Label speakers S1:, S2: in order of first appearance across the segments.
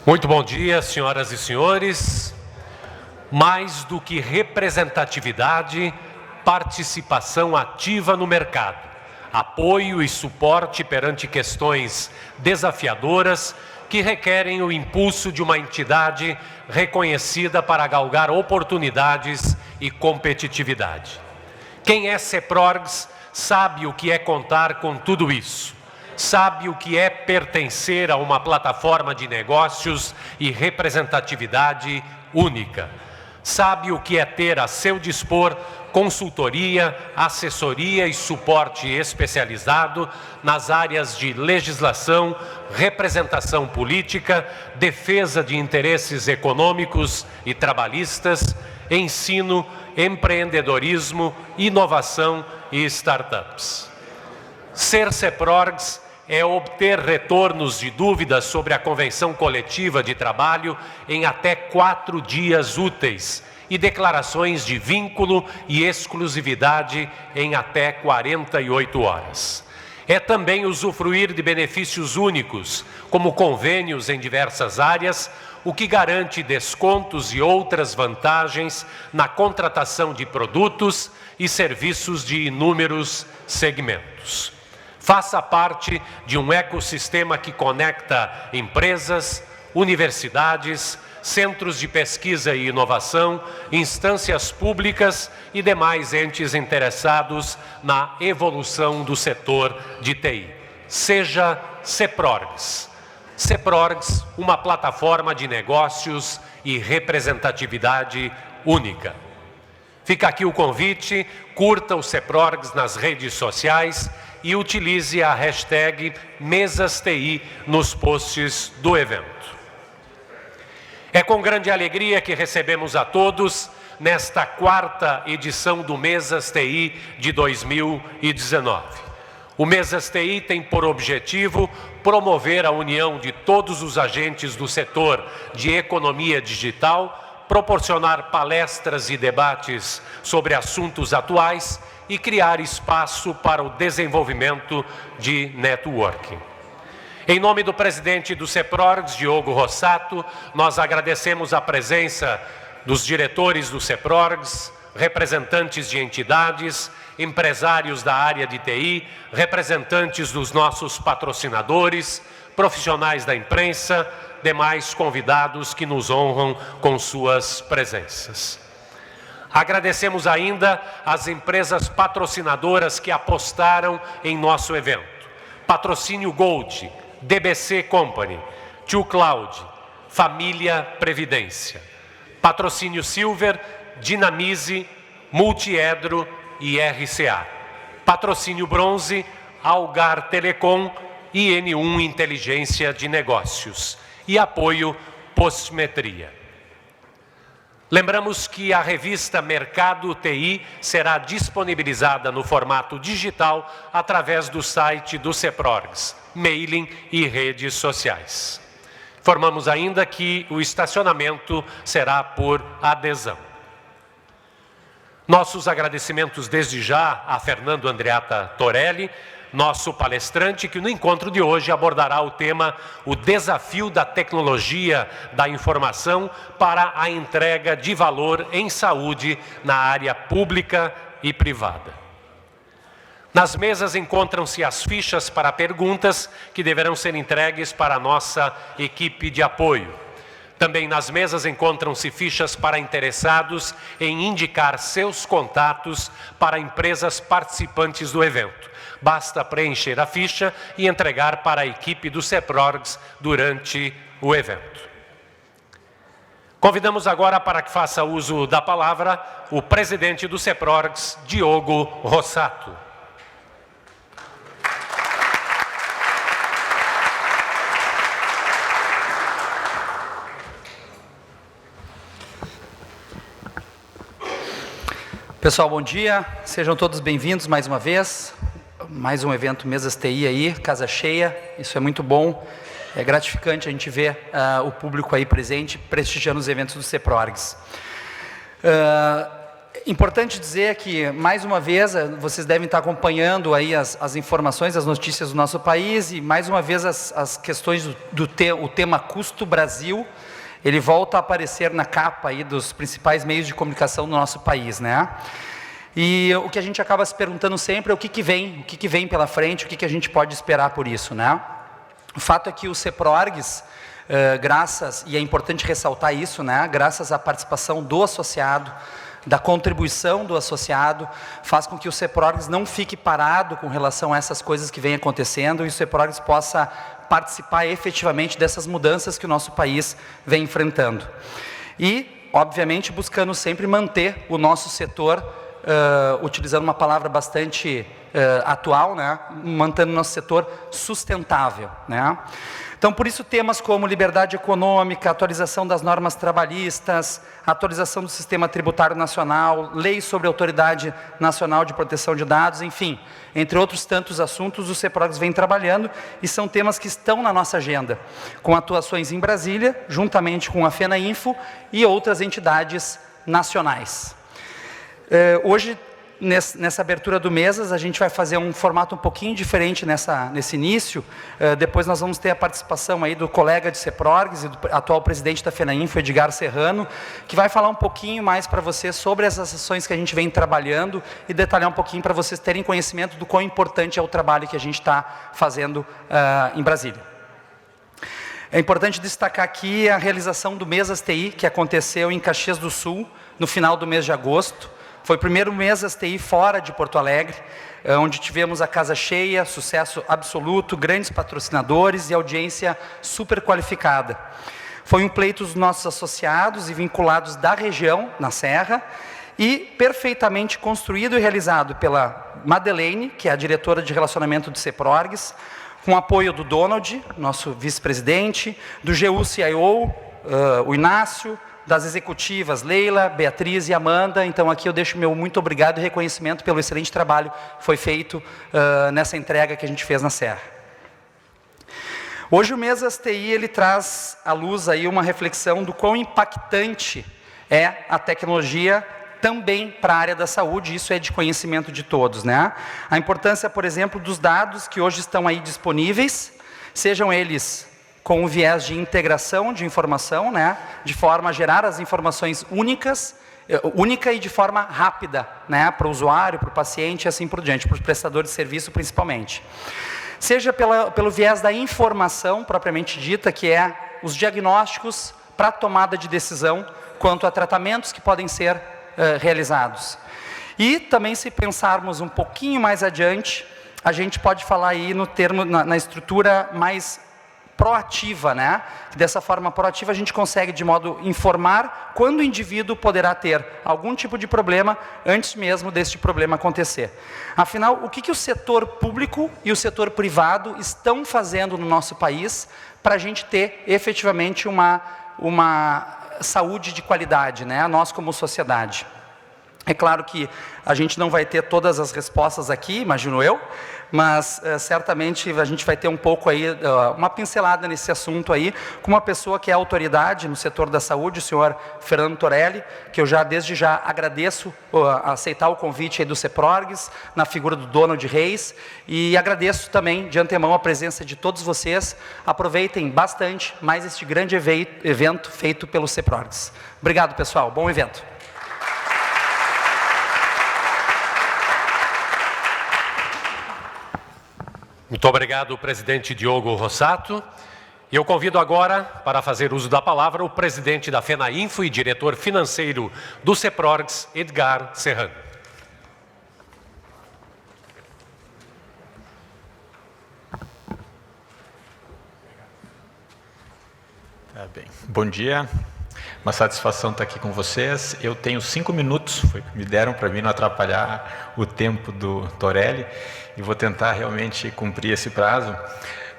S1: Muito bom dia, senhoras e senhores. Mais do que representatividade, participação ativa no mercado, apoio e suporte perante questões desafiadoras que requerem o impulso de uma entidade reconhecida para galgar oportunidades e competitividade. Quem é CEPRORGS sabe o que é contar com tudo isso. Sabe o que é pertencer a uma plataforma de negócios e representatividade única. Sabe o que é ter a seu dispor consultoria, assessoria e suporte especializado nas áreas de legislação, representação política, defesa de interesses econômicos e trabalhistas, ensino, empreendedorismo, inovação e startups. Ser CEPRORGS é obter retornos de dúvidas sobre a convenção coletiva de trabalho em até 4 dias úteis e declarações de vínculo e exclusividade em até 48 horas. É também usufruir de benefícios únicos, como convênios em diversas áreas, o que garante descontos e outras vantagens na contratação de produtos e serviços de inúmeros segmentos. Faça parte de um ecossistema que conecta empresas, universidades, centros de pesquisa e inovação, instâncias públicas e demais entes interessados na evolução do setor de TI. Seja CEPRORGS. CEPRORGS, uma plataforma de negócios e representatividade única. Fica aqui o convite, curta o CEPRORGS nas redes sociais e utilize a hashtag MesasTI nos posts do evento. É com grande alegria que recebemos a todos nesta 4ª edição do MesasTI de 2019. O MesasTI tem por objetivo promover a união de todos os agentes do setor de economia digital, proporcionar palestras e debates sobre assuntos atuais e criar espaço para o desenvolvimento de networking. Em nome do presidente do CEPRORGS, Diogo Rossato, nós agradecemos a presença dos diretores do CEPRORGS, representantes de entidades, empresários da área de TI, representantes dos nossos patrocinadores, profissionais da imprensa, demais convidados que nos honram com suas presenças. Agradecemos ainda as empresas patrocinadoras que apostaram em nosso evento. Patrocínio Gold, DBC Company, 2Cloud, Família Previdência. Patrocínio Silver, Dinamize, Multiedro e RCA. Patrocínio Bronze, Algar Telecom e N1 Inteligência de Negócios. E apoio Postmetria. Lembramos que a revista Mercado TI será disponibilizada no formato digital através do site do CEPRORGS, mailing e redes sociais. Informamos ainda que o estacionamento será por adesão. Nossos agradecimentos desde já a Fernando Andreatta Torelli, nosso palestrante, que no encontro de hoje abordará o tema o desafio da tecnologia da informação para a entrega de valor em saúde na área pública e privada. Nas mesas encontram-se as fichas para perguntas que deverão ser entregues para a nossa equipe de apoio. Também nas mesas encontram-se fichas para interessados em indicar seus contatos para empresas participantes do evento. Basta preencher a ficha e entregar para a equipe do CEPRORGS durante o evento. Convidamos agora para que faça uso da palavra o presidente do CEPRORGS, Diogo Rossato.
S2: Pessoal, bom dia. Sejam todos bem-vindos mais uma vez. Mais um evento MesasTI aí, casa cheia. Isso é muito bom. É gratificante a gente ver o público aí presente, prestigiando os eventos do CEPRORGS. Importante dizer que, mais uma vez, vocês devem estar acompanhando aí as informações, as notícias do nosso país, e mais uma vez as questões o tema custo Brasil, ele volta a aparecer na capa aí dos principais meios de comunicação do nosso país, né? E o que a gente acaba se perguntando sempre é o que vem pela frente, o que a gente pode esperar por isso, né? O fato é que o CEPRORGS, e é importante ressaltar isso, né? Graças à participação do associado, da contribuição do associado, faz com que o CEPRORGS não fique parado com relação a essas coisas que vêm acontecendo e o CEPRORGS possa participar efetivamente dessas mudanças que o nosso país vem enfrentando. E, obviamente, buscando sempre manter o nosso setor, utilizando uma palavra bastante atual, né? Mantendo o nosso setor sustentável, né? Então, por isso, temas como liberdade econômica, atualização das normas trabalhistas, atualização do sistema tributário nacional, lei sobre a Autoridade Nacional de Proteção de Dados, enfim, entre outros tantos assuntos, o CEPRORGS vem trabalhando e são temas que estão na nossa agenda, com atuações em Brasília, juntamente com a FENAINFO e outras entidades nacionais. Hoje, nessa abertura do Mesas, a gente vai fazer um formato um pouquinho diferente nesse início. Depois nós vamos ter a participação aí do colega de CEPRORGS e do atual presidente da FENAINFO, Edgar Serrano, que vai falar um pouquinho mais para vocês sobre essas ações que a gente vem trabalhando e detalhar um pouquinho para vocês terem conhecimento do quão importante é o trabalho que a gente está fazendo em Brasília. É importante destacar aqui a realização do Mesas TI, que aconteceu em Caxias do Sul, no final do mês de agosto. Foi o primeiro Mesas TI fora de Porto Alegre, onde tivemos a casa cheia, sucesso absoluto, grandes patrocinadores e audiência super qualificada. Foi um pleito dos nossos associados e vinculados da região, na Serra, e perfeitamente construído e realizado pela Madeleine, que é a diretora de relacionamento do CEPRORGS, com apoio do Donald, nosso vice-presidente, do GU-CIO, o Inácio, das executivas Leila, Beatriz e Amanda. Então aqui eu deixo meu muito obrigado e reconhecimento pelo excelente trabalho que foi feito nessa entrega que a gente fez na Serra. Hoje o Mesas TI ele traz à luz aí uma reflexão do quão impactante é a tecnologia também para a área da saúde, isso é de conhecimento de todos, né? A importância, por exemplo, dos dados que hoje estão aí disponíveis, sejam eles com um viés de integração de informação, né, de forma a gerar as informações única e de forma rápida, né, para o usuário, para o paciente e assim por diante, para os prestadores de serviço principalmente. Seja pelo viés da informação propriamente dita, que é os diagnósticos para a tomada de decisão quanto a tratamentos que podem ser realizados. E também, se pensarmos um pouquinho mais adiante, a gente pode falar aí na estrutura mais proativa, né? Dessa forma proativa a gente consegue de modo informar quando o indivíduo poderá ter algum tipo de problema antes mesmo deste problema acontecer. Afinal, o que o setor público e o setor privado estão fazendo no nosso país para a gente ter efetivamente uma saúde de qualidade, né? Nós como sociedade. É claro que a gente não vai ter todas as respostas aqui, imagino eu, mas certamente a gente vai ter um pouco aí, uma pincelada nesse assunto aí, com uma pessoa que é autoridade no setor da saúde, o senhor Fernando Torelli, que eu desde já agradeço aceitar o convite aí do CEPRORGS, na figura do Donald Reis, e agradeço também de antemão a presença de todos vocês. Aproveitem bastante mais este grande evento feito pelo CEPRORGS. Obrigado, pessoal, bom evento.
S1: Muito obrigado, presidente Diogo Rossato. E eu convido agora, para fazer uso da palavra, o presidente da FENAINFO e diretor financeiro do CEPRORGS, Edgar Serrano.
S3: Bem, bom dia, uma satisfação estar aqui com vocês. Eu tenho 5 minutos, foi que me deram para mim não atrapalhar o tempo do Torelli, e vou tentar realmente cumprir esse prazo.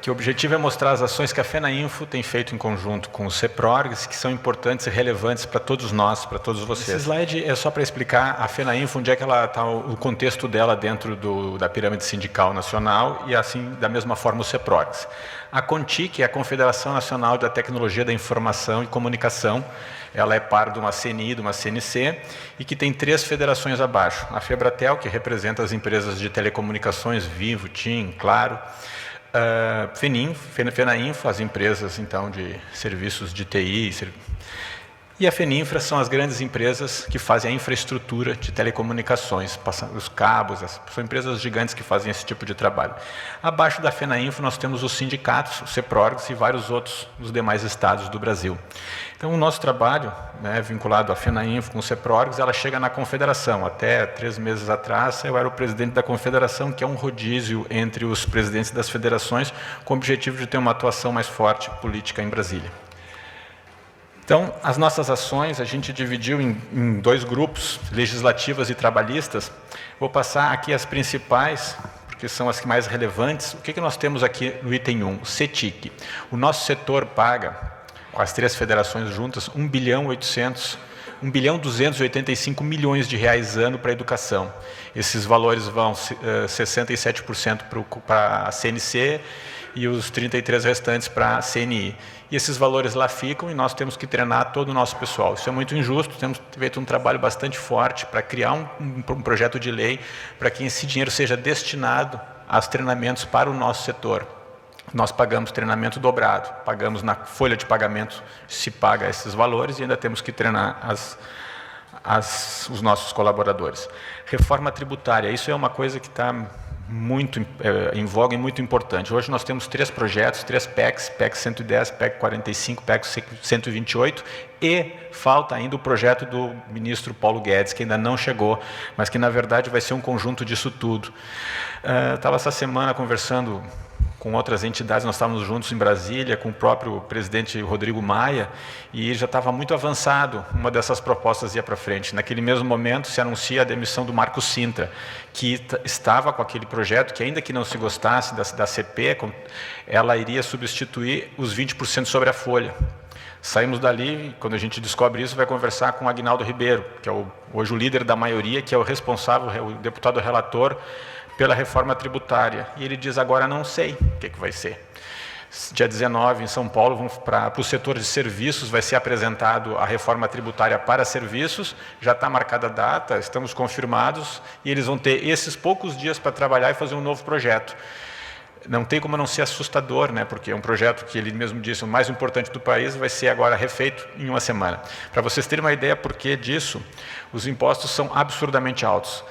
S3: que o objetivo é mostrar as ações que a FENAINFO tem feito em conjunto com o CEPROGRESS, que são importantes e relevantes para todos nós, para todos vocês. Esse slide é só para explicar a FENAINFO, onde é que ela está, o contexto dela dentro da pirâmide sindical nacional e, assim, da mesma forma, o CEPROGRESS. A CONTIC é a Confederação Nacional da Tecnologia da Informação e Comunicação. Ela é par de uma CNI, de uma CNC, e que tem 3 federações abaixo. A FEBRATEL, que representa as empresas de telecomunicações, Vivo, TIM, Claro. FENAINFO, as empresas, então, de serviços de TI. E a FENINFRA são as grandes empresas que fazem a infraestrutura de telecomunicações, os cabos, são empresas gigantes que fazem esse tipo de trabalho. Abaixo da FENAINFO nós temos os sindicatos, o CEPROGRESS e vários outros dos demais estados do Brasil. Então o nosso trabalho, né, vinculado à FENAINFO com o CEPROGRESS, ela chega na confederação. Até 3 meses atrás eu era o presidente da confederação, que é um rodízio entre os presidentes das federações, com o objetivo de ter uma atuação mais forte política em Brasília. Então, as nossas ações a gente dividiu em 2 grupos, legislativas e trabalhistas. Vou passar aqui as principais, porque são as mais relevantes. O que nós temos aqui no item 1? O CETIC. O nosso setor paga, com as 3 federações juntas, 1.285 milhões de reais ano para a educação. Esses valores vão 67% para a CNC e os 33% restantes para a CNI. E esses valores lá ficam e nós temos que treinar todo o nosso pessoal. Isso é muito injusto, temos feito um trabalho bastante forte para criar um projeto de lei para que esse dinheiro seja destinado aos treinamentos para o nosso setor. Nós pagamos treinamento dobrado, pagamos na folha de pagamento, se paga esses valores e ainda temos que treinar os nossos colaboradores. Reforma tributária, isso é uma coisa que está muito em voga e muito importante. Hoje nós temos 3 projetos, 3 PECs, PEC 110, PEC 45, PEC 128 e falta ainda o projeto do ministro Paulo Guedes, que ainda não chegou, mas que na verdade vai ser um conjunto disso tudo. Estava essa semana conversando com outras entidades, nós estávamos juntos em Brasília, com o próprio presidente Rodrigo Maia, e já estava muito avançado, uma dessas propostas ia para frente. Naquele mesmo momento se anuncia a demissão do Marco Sintra, que estava com aquele projeto, que ainda que não se gostasse da CP, ela iria substituir os 20% sobre a folha. Saímos dali, quando a gente descobre isso, vai conversar com o Aguinaldo Ribeiro, que é hoje o líder da maioria, que é o responsável, o deputado relator, pela reforma tributária. E ele diz, agora não sei o que vai ser. Dia 19, em São Paulo, para o setor de serviços, vai ser apresentado a reforma tributária para serviços, já está marcada a data, estamos confirmados, e eles vão ter esses poucos dias para trabalhar e fazer um novo projeto. Não tem como não ser assustador, né? Porque é um projeto que ele mesmo disse, o mais importante do país, vai ser agora refeito em uma semana. Para vocês terem uma ideia por que disso, os impostos são absurdamente altos.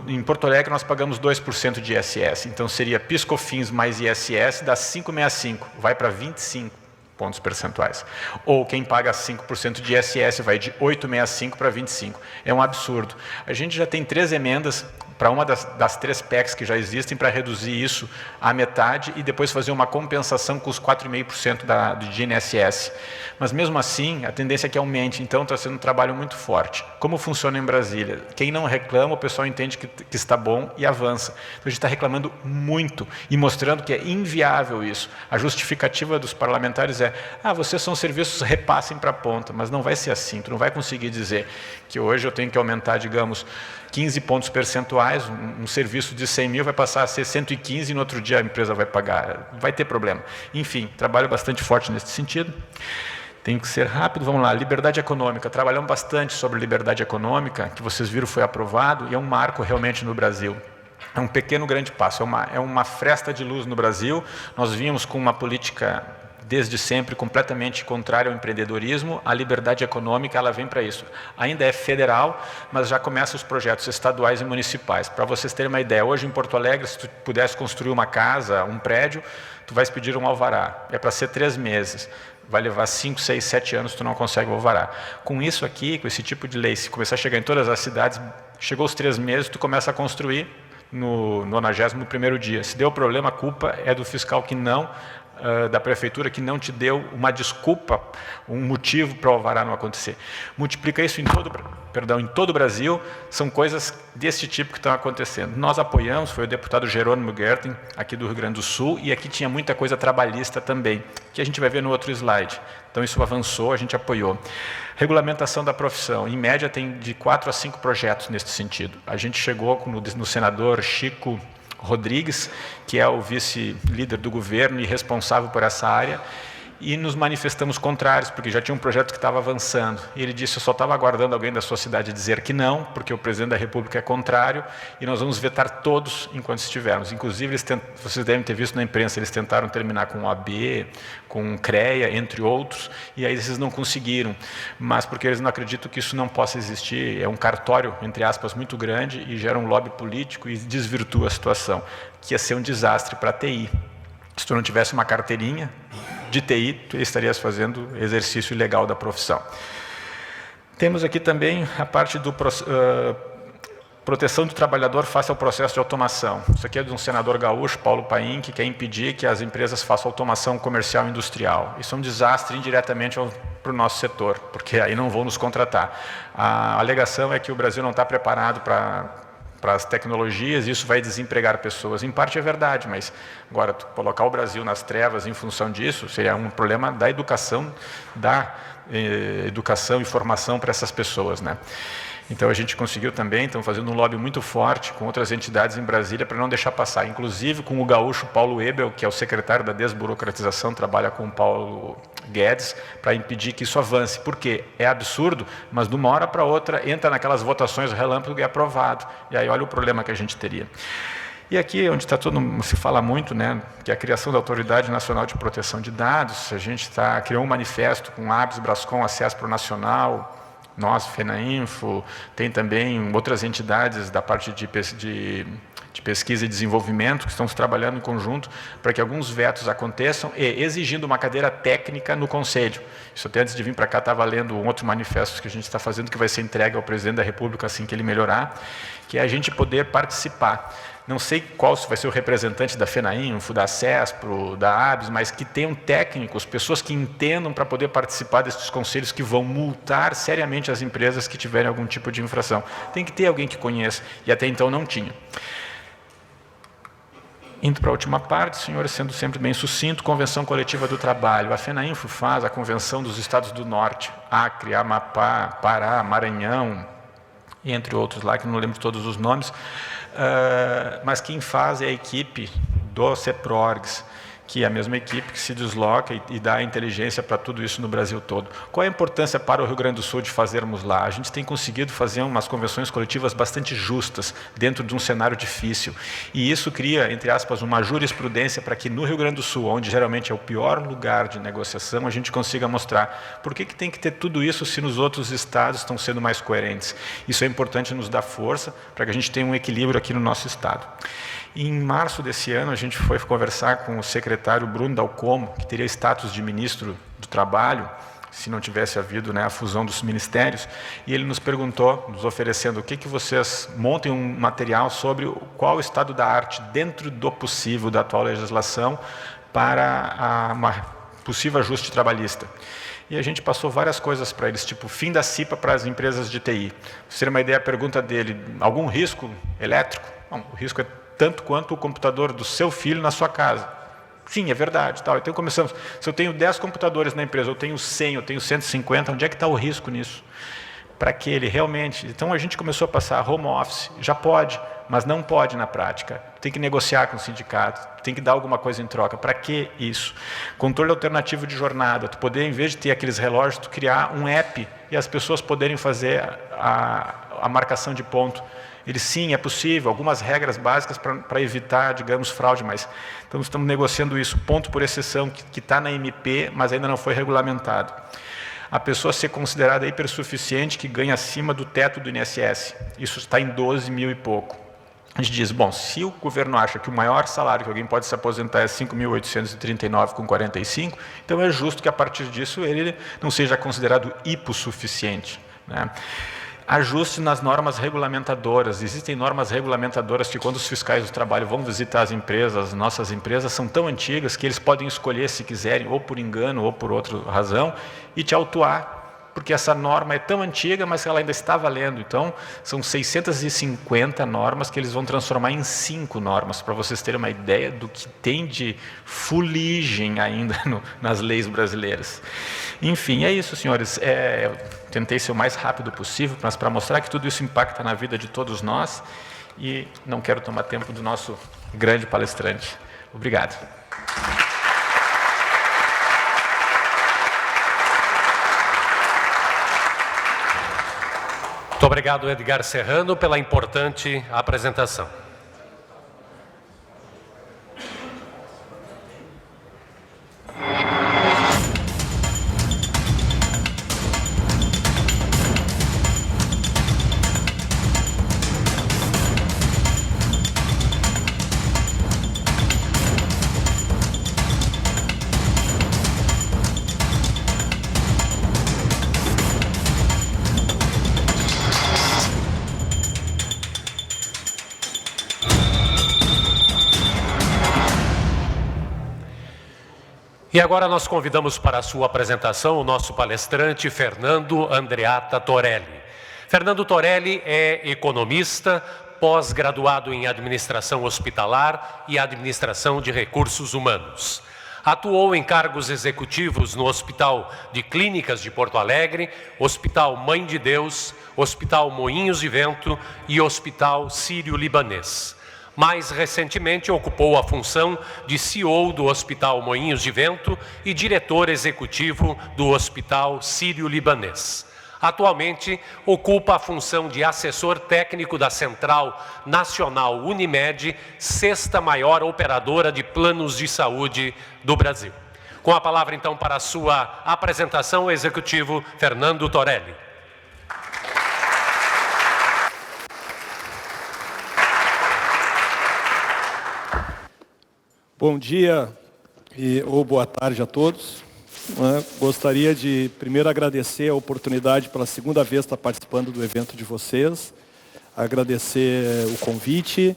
S3: Em Porto Alegre nós pagamos 2% de ISS, então seria PIS/COFINS mais ISS dá 5,65, vai para 25 pontos percentuais. Ou quem paga 5% de ISS vai de 8,65 para 25. É um absurdo. A gente já tem 3 emendas para uma das 3 PECs que já existem para reduzir isso à metade e depois fazer uma compensação com os 4,5% de INSS. Mas mesmo assim, a tendência é que aumente, então está sendo um trabalho muito forte. Como funciona em Brasília? Quem não reclama, o pessoal entende que está bom e avança. Então a gente está reclamando muito e mostrando que é inviável isso. A justificativa dos parlamentares é, vocês são serviços, repassem para a ponta, mas não vai ser assim, tu não vai conseguir dizer que hoje eu tenho que aumentar, digamos, 15 pontos percentuais, um serviço de 100 mil vai passar a ser 115 e no outro dia a empresa vai pagar, vai ter problema. Enfim, trabalho bastante forte nesse sentido. Tem que ser rápido, vamos lá. Liberdade econômica, trabalhamos bastante sobre liberdade econômica, que vocês viram foi aprovado e é um marco realmente no Brasil. É um pequeno grande passo, é uma fresta de luz no Brasil. Nós vínhamos com uma política desde sempre completamente contrária ao empreendedorismo. A liberdade econômica ela vem para isso. Ainda é federal, mas já começa os projetos estaduais e municipais. Para vocês terem uma ideia, hoje em Porto Alegre, se tu pudesse construir uma casa, um prédio, tu vais pedir um alvará. É para ser 3 meses. Vai levar 5, 6, 7 anos, tu não consegue o alvará. Com isso aqui, com esse tipo de lei, se começar a chegar em todas as cidades, chegou os 3 meses, tu começa a construir no 91º dia. Se deu problema, a culpa é do fiscal que não da prefeitura que não te deu uma desculpa, um motivo para o alvará não acontecer. Multiplica isso em todo o Brasil, são coisas desse tipo que estão acontecendo. Nós apoiamos, foi o deputado Jerônimo Gerten, aqui do Rio Grande do Sul, e aqui tinha muita coisa trabalhista também, que a gente vai ver no outro slide. Então isso avançou, a gente apoiou. Regulamentação da profissão, em média tem de 4 a 5 projetos nesse sentido. A gente chegou no senador Chico Rodrigues, que é o vice-líder do governo e responsável por essa área, e nos manifestamos contrários, porque já tinha um projeto que estava avançando. E ele disse, eu só estava aguardando alguém da sua cidade dizer que não, porque o presidente da República é contrário, e nós vamos vetar todos enquanto estivermos. Inclusive, vocês devem ter visto na imprensa, eles tentaram terminar com o OAB, com o CREA, entre outros, e aí eles não conseguiram. Mas porque eles não acreditam que isso não possa existir, é um cartório, entre aspas, muito grande, e gera um lobby político e desvirtua a situação, que ia ser um desastre para a TI. Se tu não tivesse uma carteirinha de TI, tu estarias fazendo exercício ilegal da profissão. Temos aqui também a parte do proteção do trabalhador face ao processo de automação. Isso aqui é de um senador gaúcho, Paulo Paim, que quer impedir que as empresas façam automação comercial e industrial. Isso é um desastre indiretamente para o nosso setor, porque aí não vão nos contratar. A alegação é que o Brasil não está preparado para as tecnologias, e isso vai desempregar pessoas. Em parte é verdade, mas agora colocar o Brasil nas trevas em função disso seria um problema da educação e formação para essas pessoas, né? Então a gente conseguiu também, estamos fazendo um lobby muito forte com outras entidades em Brasília para não deixar passar, inclusive com o gaúcho Paulo Ebel, que é o secretário da desburocratização, trabalha com o Paulo Guedes, para impedir que isso avance. Por quê? É absurdo, mas de uma hora para outra entra naquelas votações relâmpago e é aprovado. E aí olha o problema que a gente teria. E aqui, onde se fala muito, né, que é a criação da Autoridade Nacional de Proteção de Dados, a gente criou um manifesto com ABS, Brascom, Acesso Pro Nacional, nós, FENAINFO, tem também outras entidades da parte de pesquisa e desenvolvimento que estamos trabalhando em conjunto para que alguns vetos aconteçam e exigindo uma cadeira técnica no Conselho. Isso até antes de vir para cá estava lendo um outro manifesto que a gente está fazendo que vai ser entregue ao Presidente da República assim que ele melhorar, que é a gente poder participar. Não sei qual vai ser o representante da FENAINFO, da CESPRO, da ABS, mas que tenham técnicos, pessoas que entendam para poder participar desses conselhos que vão multar seriamente as empresas que tiverem algum tipo de infração. Tem que ter alguém que conheça, e até então não tinha. Indo para a última parte, senhores, sendo sempre bem sucinto, Convenção Coletiva do Trabalho. A FENAINFO faz a Convenção dos Estados do Norte, Acre, Amapá, Pará, Maranhão, entre outros lá, que não lembro todos os nomes, mas quem faz é a equipe do CEPRORGS, que é a mesma equipe que se desloca e dá a inteligência para tudo isso no Brasil todo. Qual é a importância para o Rio Grande do Sul de fazermos lá? A gente tem conseguido fazer umas convenções coletivas bastante justas, dentro de um cenário difícil. E isso cria, entre aspas, uma jurisprudência para que no Rio Grande do Sul, onde geralmente é o pior lugar de negociação, a gente consiga mostrar por que tem que ter tudo isso se nos outros estados estão sendo mais coerentes. Isso é importante nos dar força para que a gente tenha um equilíbrio aqui no nosso estado. Em março desse ano, a gente foi conversar com o secretário Bruno Dalcomo, que teria status de ministro do Trabalho, se não tivesse havido, né, a fusão dos ministérios, e ele nos perguntou, nos oferecendo o que vocês montem um material sobre qual o estado da arte dentro do possível da atual legislação para uma possível ajuste trabalhista. E a gente passou várias coisas para eles, tipo fim da CIPA para as empresas de TI. Para você ter uma ideia, a pergunta dele, algum risco elétrico? Bom, o risco é tanto quanto o computador do seu filho na sua casa. Sim, é verdade. Tal. Então começamos, se eu tenho 10 computadores na empresa, eu tenho 100, eu tenho 150, onde é que está o risco nisso? Para que ele realmente... Então a gente começou a passar home office, já pode, mas não pode na prática. Tem que negociar com o sindicato, tem que dar alguma coisa em troca. Para que isso? Controle alternativo de jornada, tu poder, em vez de ter aqueles relógios, tu criar um app e as pessoas poderem fazer a marcação de ponto. Ele sim, é possível, algumas regras básicas para evitar, digamos, fraude, mas estamos negociando isso, ponto por exceção, que está na MP, mas ainda não foi regulamentado. A pessoa ser considerada hipersuficiente, que ganha acima do teto do INSS, isso está em 12 mil e pouco. A gente diz, bom, se o governo acha que o maior salário que alguém pode se aposentar é 5.839,45, então é justo que a partir disso ele não seja considerado hipossuficiente, né? ajuste nas normas regulamentadoras. Existem normas regulamentadoras que, quando os fiscais do trabalho vão visitar as empresas, as nossas empresas, são tão antigas que eles podem escolher, se quiserem, ou por engano ou por outra razão, e te autuar, porque essa norma é tão antiga, mas ela ainda está valendo. Então, são 650 normas que eles vão transformar em 5 normas, para vocês terem uma ideia do que tem de fuligem ainda nas leis brasileiras. Enfim, é isso, senhores. Eu tentei ser o mais rápido possível, mas para mostrar que tudo isso impacta na vida de todos nós, e não quero tomar tempo do nosso grande palestrante. Obrigado.
S1: Muito obrigado, Edgar Serrano, pela importante apresentação. E agora nós convidamos para a sua apresentação o nosso palestrante Fernando Andreatta Torelli. Fernando Torelli é economista, pós-graduado em Administração Hospitalar e Administração de Recursos Humanos. Atuou em cargos executivos no Hospital de Clínicas de Porto Alegre, Hospital Mãe de Deus, Hospital Moinhos de Vento e Hospital Sírio-Libanês. Mais recentemente, ocupou a função de CEO do Hospital Moinhos de Vento e diretor executivo do Hospital Sírio-Libanês. Atualmente, ocupa a função de assessor técnico da Central Nacional Unimed, 6ª maior operadora de planos de saúde do Brasil. Com a palavra, então, para a sua apresentação, o executivo Fernando Torelli.
S4: Bom dia ou boa tarde a todos. Gostaria de primeiro agradecer a oportunidade pela segunda vez estar participando do evento de vocês. Agradecer o convite,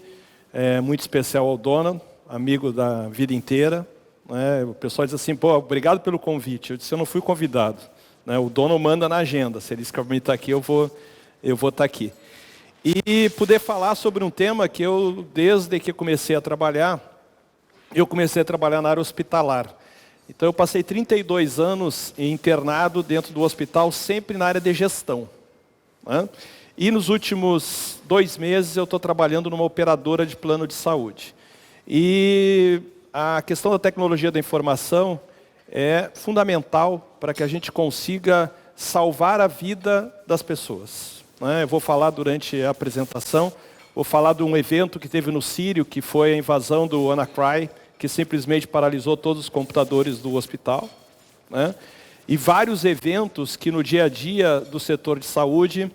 S4: muito especial ao Donald, amigo da vida inteira. O pessoal diz assim, pô, obrigado pelo convite. Eu disse, eu não fui convidado. O Donald manda na agenda, se ele disse que eu estar aqui, eu vou estar aqui. E poder falar sobre um tema que eu, desde que comecei a trabalhar na área hospitalar. Então, eu passei 32 anos internado dentro do hospital, sempre na área de gestão. E nos últimos 2 meses, eu estou trabalhando numa operadora de plano de saúde. E a questão da tecnologia da informação é fundamental para que a gente consiga salvar a vida das pessoas. Eu vou falar durante a apresentação, vou falar de um evento que teve no Sírio, que foi a invasão do WannaCry, que simplesmente paralisou todos os computadores do hospital. E vários eventos que no dia a dia do setor de saúde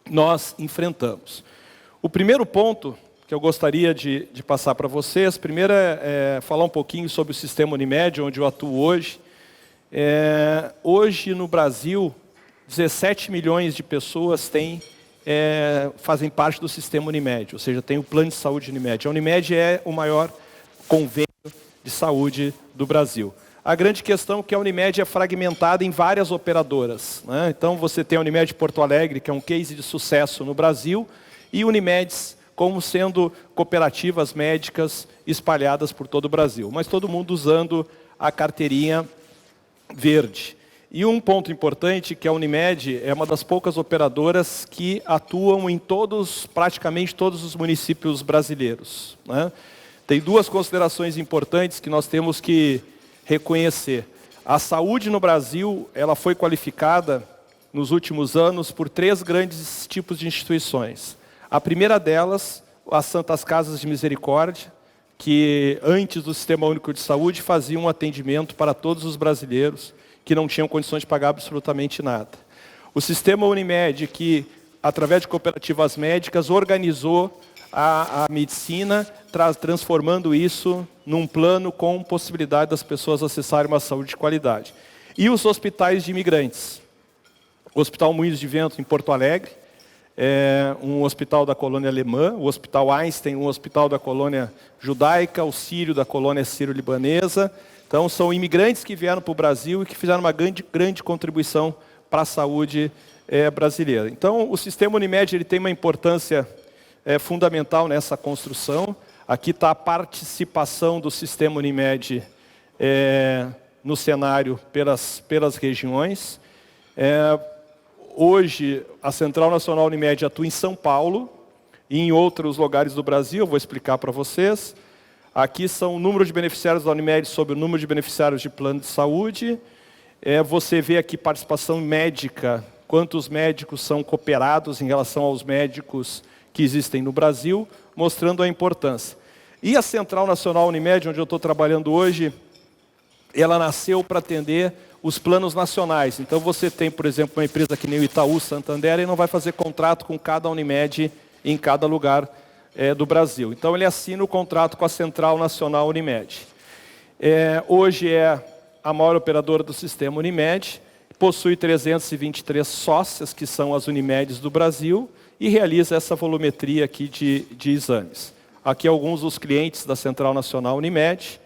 S4: nós enfrentamos. O primeiro ponto que eu gostaria de passar para vocês, primeiro é falar um pouquinho sobre o sistema Unimed, onde eu atuo hoje. Hoje no Brasil, 17 milhões de pessoas fazem parte do sistema Unimed, ou seja, tem o plano de saúde Unimed. A Unimed é o maior convênio de saúde do Brasil. A grande questão é que a Unimed é fragmentada em várias operadoras. Então, você tem a Unimed Porto Alegre, que é um case de sucesso no Brasil, e Unimeds como sendo cooperativas médicas espalhadas por todo o Brasil. Mas todo mundo usando a carteirinha verde. E um ponto importante, que a Unimed é uma das poucas operadoras que atuam em praticamente todos os municípios brasileiros. Tem 2 considerações importantes que nós temos que reconhecer. A saúde no Brasil, ela foi qualificada nos últimos anos por 3 grandes tipos de instituições. A primeira delas, as Santas Casas de Misericórdia, que antes do Sistema Único de Saúde faziam um atendimento para todos os brasileiros que não tinham condições de pagar absolutamente nada. O Sistema Unimed, que através de cooperativas médicas organizou a medicina, transformando isso num plano com possibilidade das pessoas acessarem uma saúde de qualidade. E os hospitais de imigrantes. O Hospital Moinhos de Vento, em Porto Alegre, um hospital da colônia alemã, o Hospital Einstein, um hospital da colônia judaica, o Sírio da colônia sírio-libanesa. Então, são imigrantes que vieram para o Brasil e que fizeram uma grande contribuição para a saúde brasileira. Então, o sistema Unimed ele tem uma importância fundamental nessa construção. Aqui está a participação do sistema Unimed no cenário pelas regiões. Hoje, a Central Nacional Unimed atua em São Paulo e em outros lugares do Brasil, eu vou explicar para vocês. Aqui são o número de beneficiários da Unimed sobre o número de beneficiários de plano de saúde. Você vê aqui participação médica, quantos médicos são cooperados em relação aos médicos que existem no Brasil, mostrando a importância. E a Central Nacional Unimed, onde eu estou trabalhando hoje, ela nasceu para atender os planos nacionais. Então você tem, por exemplo, uma empresa que nem o Itaú, Santander, e não vai fazer contrato com cada Unimed em cada lugar do Brasil. Então ele assina o contrato com a Central Nacional Unimed. Hoje é a maior operadora do sistema Unimed, possui 323 sócias, que são as Unimedes do Brasil, e realiza essa volumetria aqui de exames. Aqui alguns dos clientes da Central Nacional Unimed.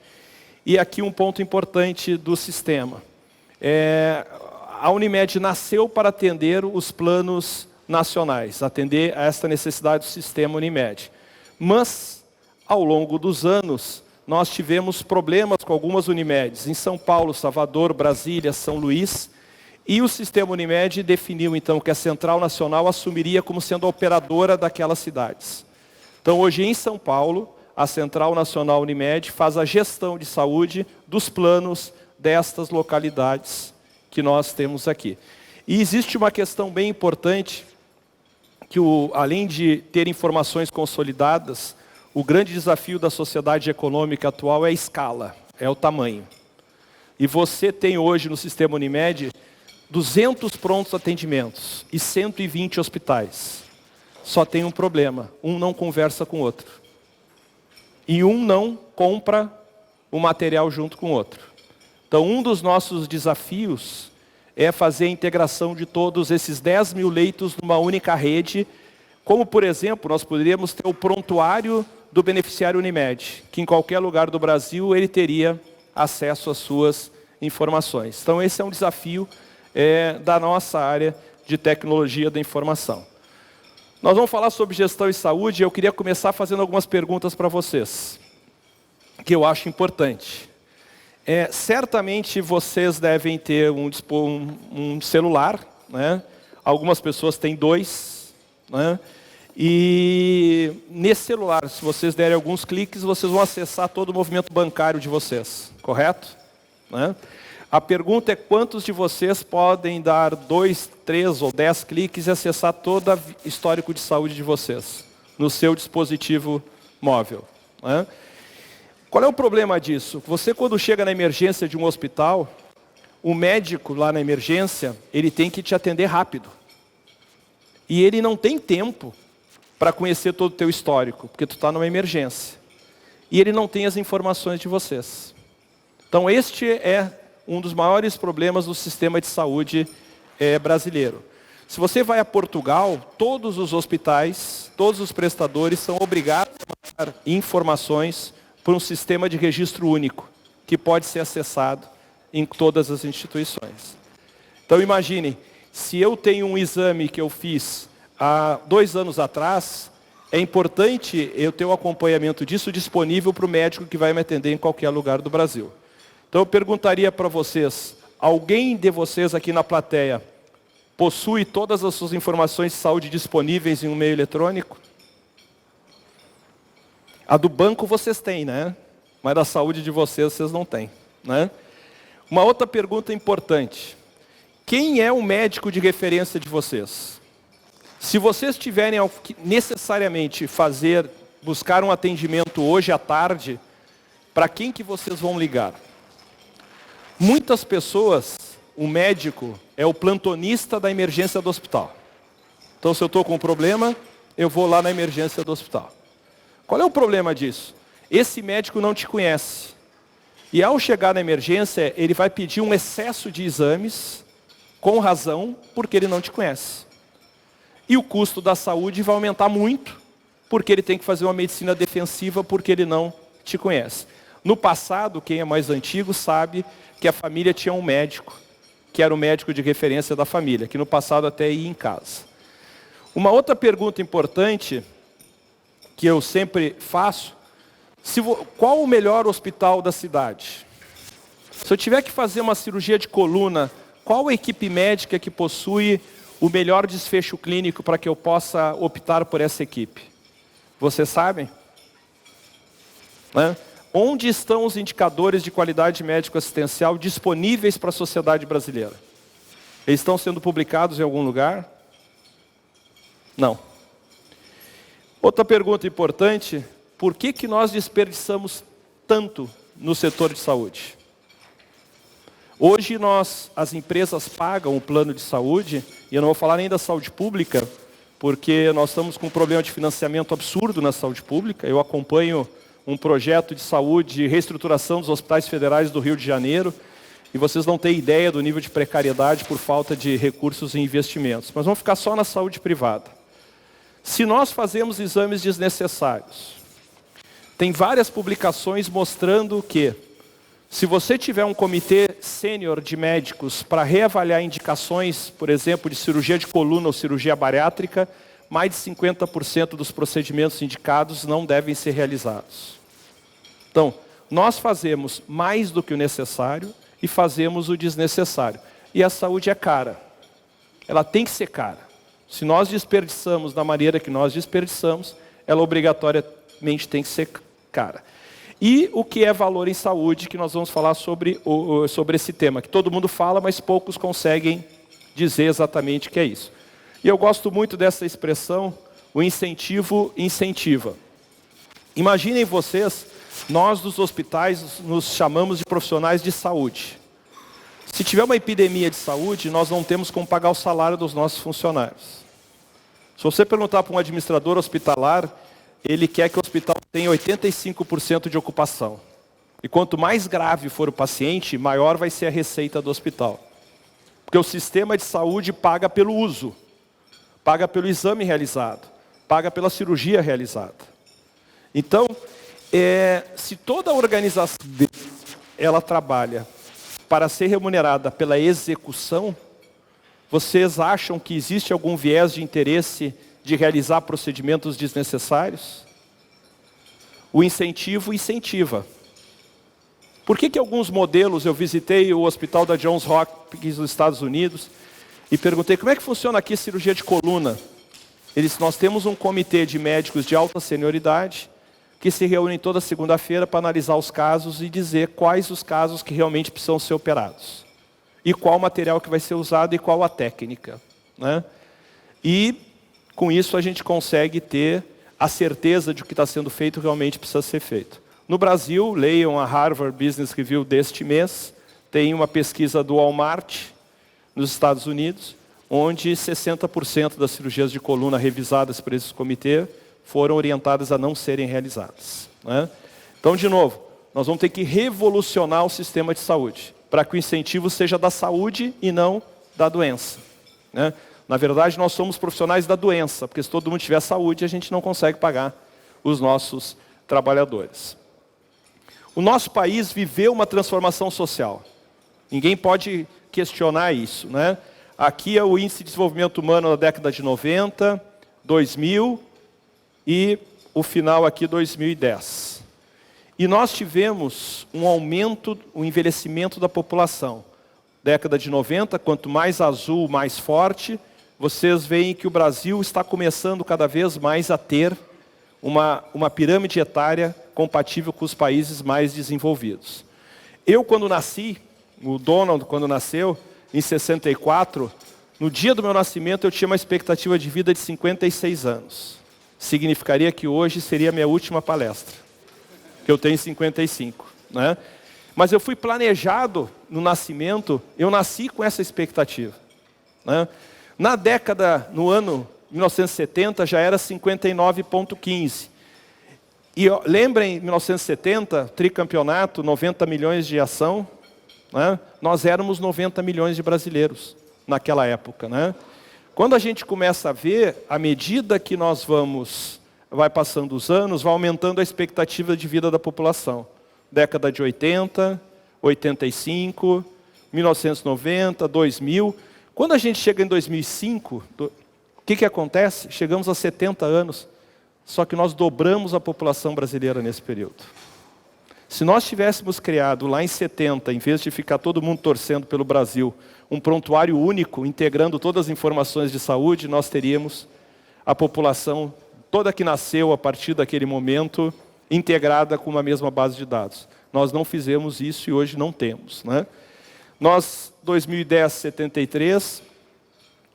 S4: E aqui um ponto importante do sistema. A Unimed nasceu para atender os planos nacionais, atender a esta necessidade do sistema Unimed. Mas, ao longo dos anos, nós tivemos problemas com algumas Unimedes, em São Paulo, Salvador, Brasília, São Luís, e o sistema Unimed definiu, então, que a Central Nacional assumiria como sendo a operadora daquelas cidades. Então, hoje, em São Paulo, a Central Nacional Unimed faz a gestão de saúde dos planos destas localidades que nós temos aqui. E existe uma questão bem importante, que além de ter informações consolidadas, o grande desafio da sociedade econômica atual é a escala, é o tamanho. E você tem hoje no sistema Unimed 200 prontos atendimentos e 120 hospitais. Só tem um problema, um não conversa com o outro. E um não compra o material junto com o outro. Então, um dos nossos desafios é fazer a integração de todos esses 10 mil leitos numa única rede, como, por exemplo, nós poderíamos ter o prontuário do beneficiário Unimed, que em qualquer lugar do Brasil ele teria acesso às suas informações. Então, esse é um desafio da nossa área de tecnologia da informação. Nós vamos falar sobre gestão e saúde, e eu queria começar fazendo algumas perguntas para vocês, que eu acho importante. Certamente vocês devem ter um celular, né? Algumas pessoas têm 2, né? E nesse celular, se vocês derem alguns cliques, vocês vão acessar todo o movimento bancário de vocês, correto? Né? A pergunta é quantos de vocês podem dar 2, 3 ou 10 cliques e acessar todo o histórico de saúde de vocês, no seu dispositivo móvel, né? Qual é o problema disso? Você, quando chega na emergência de um hospital, o médico lá na emergência, ele tem que te atender rápido. E ele não tem tempo para conhecer todo o teu histórico, porque tu está numa emergência. E ele não tem as informações de vocês. Então, este é um dos maiores problemas do sistema de saúde brasileiro. Se você vai a Portugal, todos os hospitais, todos os prestadores são obrigados a dar informações por um sistema de registro único, que pode ser acessado em todas as instituições. Então imagine, se eu tenho um exame que eu fiz há 2 anos atrás, é importante eu ter o acompanhamento disso disponível para o médico que vai me atender em qualquer lugar do Brasil. Então eu perguntaria para vocês, alguém de vocês aqui na plateia possui todas as suas informações de saúde disponíveis em um meio eletrônico? A do banco vocês têm, né? Mas da saúde de vocês não têm, né? Uma outra pergunta importante. Quem é o médico de referência de vocês? Se vocês tiverem necessariamente buscar um atendimento hoje à tarde, para quem que vocês vão ligar? Muitas pessoas, o médico é o plantonista da emergência do hospital. Então, se eu estou com um problema, eu vou lá na emergência do hospital. Qual é o problema disso? Esse médico não te conhece. E ao chegar na emergência, ele vai pedir um excesso de exames, com razão, porque ele não te conhece. E o custo da saúde vai aumentar muito, porque ele tem que fazer uma medicina defensiva, porque ele não te conhece. No passado, quem é mais antigo sabe que a família tinha um médico, que era o médico de referência da família, que no passado até ia em casa. Uma outra pergunta importante, que eu sempre faço, qual o melhor hospital da cidade? Se eu tiver que fazer uma cirurgia de coluna, qual a equipe médica que possui o melhor desfecho clínico para que eu possa optar por essa equipe? Vocês sabem? Né? Onde estão os indicadores de qualidade médico-assistencial disponíveis para a sociedade brasileira? Eles estão sendo publicados em algum lugar? Não. Outra pergunta importante, por que nós desperdiçamos tanto no setor de saúde? Hoje as empresas pagam o plano de saúde, e eu não vou falar nem da saúde pública, porque nós estamos com um problema de financiamento absurdo na saúde pública. Eu acompanho um projeto de saúde, de reestruturação dos hospitais federais do Rio de Janeiro, e vocês não têm ideia do nível de precariedade por falta de recursos e investimentos. Mas vamos ficar só na saúde privada. Se nós fazemos exames desnecessários, tem várias publicações mostrando que, se você tiver um comitê sênior de médicos para reavaliar indicações, por exemplo, de cirurgia de coluna ou cirurgia bariátrica, mais de 50% dos procedimentos indicados não devem ser realizados. Então, nós fazemos mais do que o necessário e fazemos o desnecessário. E a saúde é cara. Ela tem que ser cara. Se nós desperdiçamos da maneira que nós desperdiçamos, ela obrigatoriamente tem que ser cara. E o que é valor em saúde, que nós vamos falar sobre esse tema, que todo mundo fala, mas poucos conseguem dizer exatamente o que é isso. E eu gosto muito dessa expressão, o incentivo incentiva. Imaginem vocês, nós dos hospitais nos chamamos de profissionais de saúde. Se tiver uma epidemia de saúde, nós não temos como pagar o salário dos nossos funcionários. Se você perguntar para um administrador hospitalar, ele quer que o hospital tenha 85% de ocupação. E quanto mais grave for o paciente, maior vai ser a receita do hospital. Porque o sistema de saúde paga pelo uso, paga pelo exame realizado, paga pela cirurgia realizada. Então, se toda a organização ela trabalha para ser remunerada pela execução, vocês acham que existe algum viés de interesse de realizar procedimentos desnecessários? O incentivo incentiva. Por que alguns modelos, eu visitei o hospital da Johns Hopkins nos Estados Unidos e perguntei, como é que funciona aqui a cirurgia de coluna? Nós temos um comitê de médicos de alta senioridade que se reúnem toda segunda-feira para analisar os casos e dizer quais os casos que realmente precisam ser operados. E qual o material que vai ser usado e qual a técnica. Né? E com isso a gente consegue ter a certeza de que o que está sendo feito realmente precisa ser feito. No Brasil, leiam a Harvard Business Review deste mês, tem uma pesquisa do Walmart, nos Estados Unidos, onde 60% das cirurgias de coluna revisadas por esse comitê foram orientadas a não serem realizadas. Né? Então, de novo, nós vamos ter que revolucionar o sistema de saúde, para que o incentivo seja da saúde e não da doença. Né? Na verdade, nós somos profissionais da doença, porque se todo mundo tiver saúde, a gente não consegue pagar os nossos trabalhadores. O nosso país viveu uma transformação social. Ninguém pode questionar isso. Né? Aqui é o Índice de Desenvolvimento Humano na década de 90, 2000 e o final aqui 2010. E nós tivemos um aumento, um envelhecimento da população. Década de 90, quanto mais azul, mais forte, vocês veem que o Brasil está começando cada vez mais a ter uma pirâmide etária compatível com os países mais desenvolvidos. Eu, quando nasci, o Donald, quando nasceu, em 64, no dia do meu nascimento, eu tinha uma expectativa de vida de 56 anos. Significaria que hoje seria a minha última palestra, que eu tenho 55. Né? Mas eu fui planejado no nascimento, eu nasci com essa expectativa. Né? No ano 1970, já era 59,15. E lembrem, em 1970, tricampeonato, 90 milhões de ação, né? Nós éramos 90 milhões de brasileiros naquela época. Né? Quando a gente começa a ver, à medida que vai passando os anos, vai aumentando a expectativa de vida da população. Década de 80, 85, 1990, 2000. Quando a gente chega em 2005, o que acontece? Chegamos a 70 anos, só que nós dobramos a população brasileira nesse período. Se nós tivéssemos criado lá em 70, em vez de ficar todo mundo torcendo pelo Brasil, um prontuário único, integrando todas as informações de saúde, nós teríamos a população toda que nasceu a partir daquele momento, integrada com uma mesma base de dados. Nós não fizemos isso e hoje não temos, né? Nós, 2010, 73,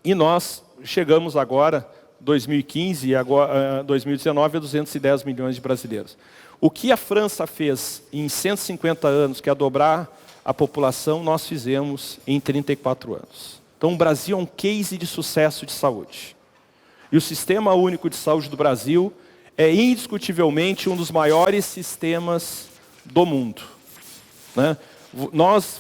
S4: e nós chegamos agora, 2015 e agora 2019, a 210 milhões de brasileiros. O que a França fez em 150 anos, que é dobrar a população, nós fizemos em 34 anos. Então o Brasil é um case de sucesso de saúde. E o Sistema Único de Saúde do Brasil é indiscutivelmente um dos maiores sistemas do mundo, né?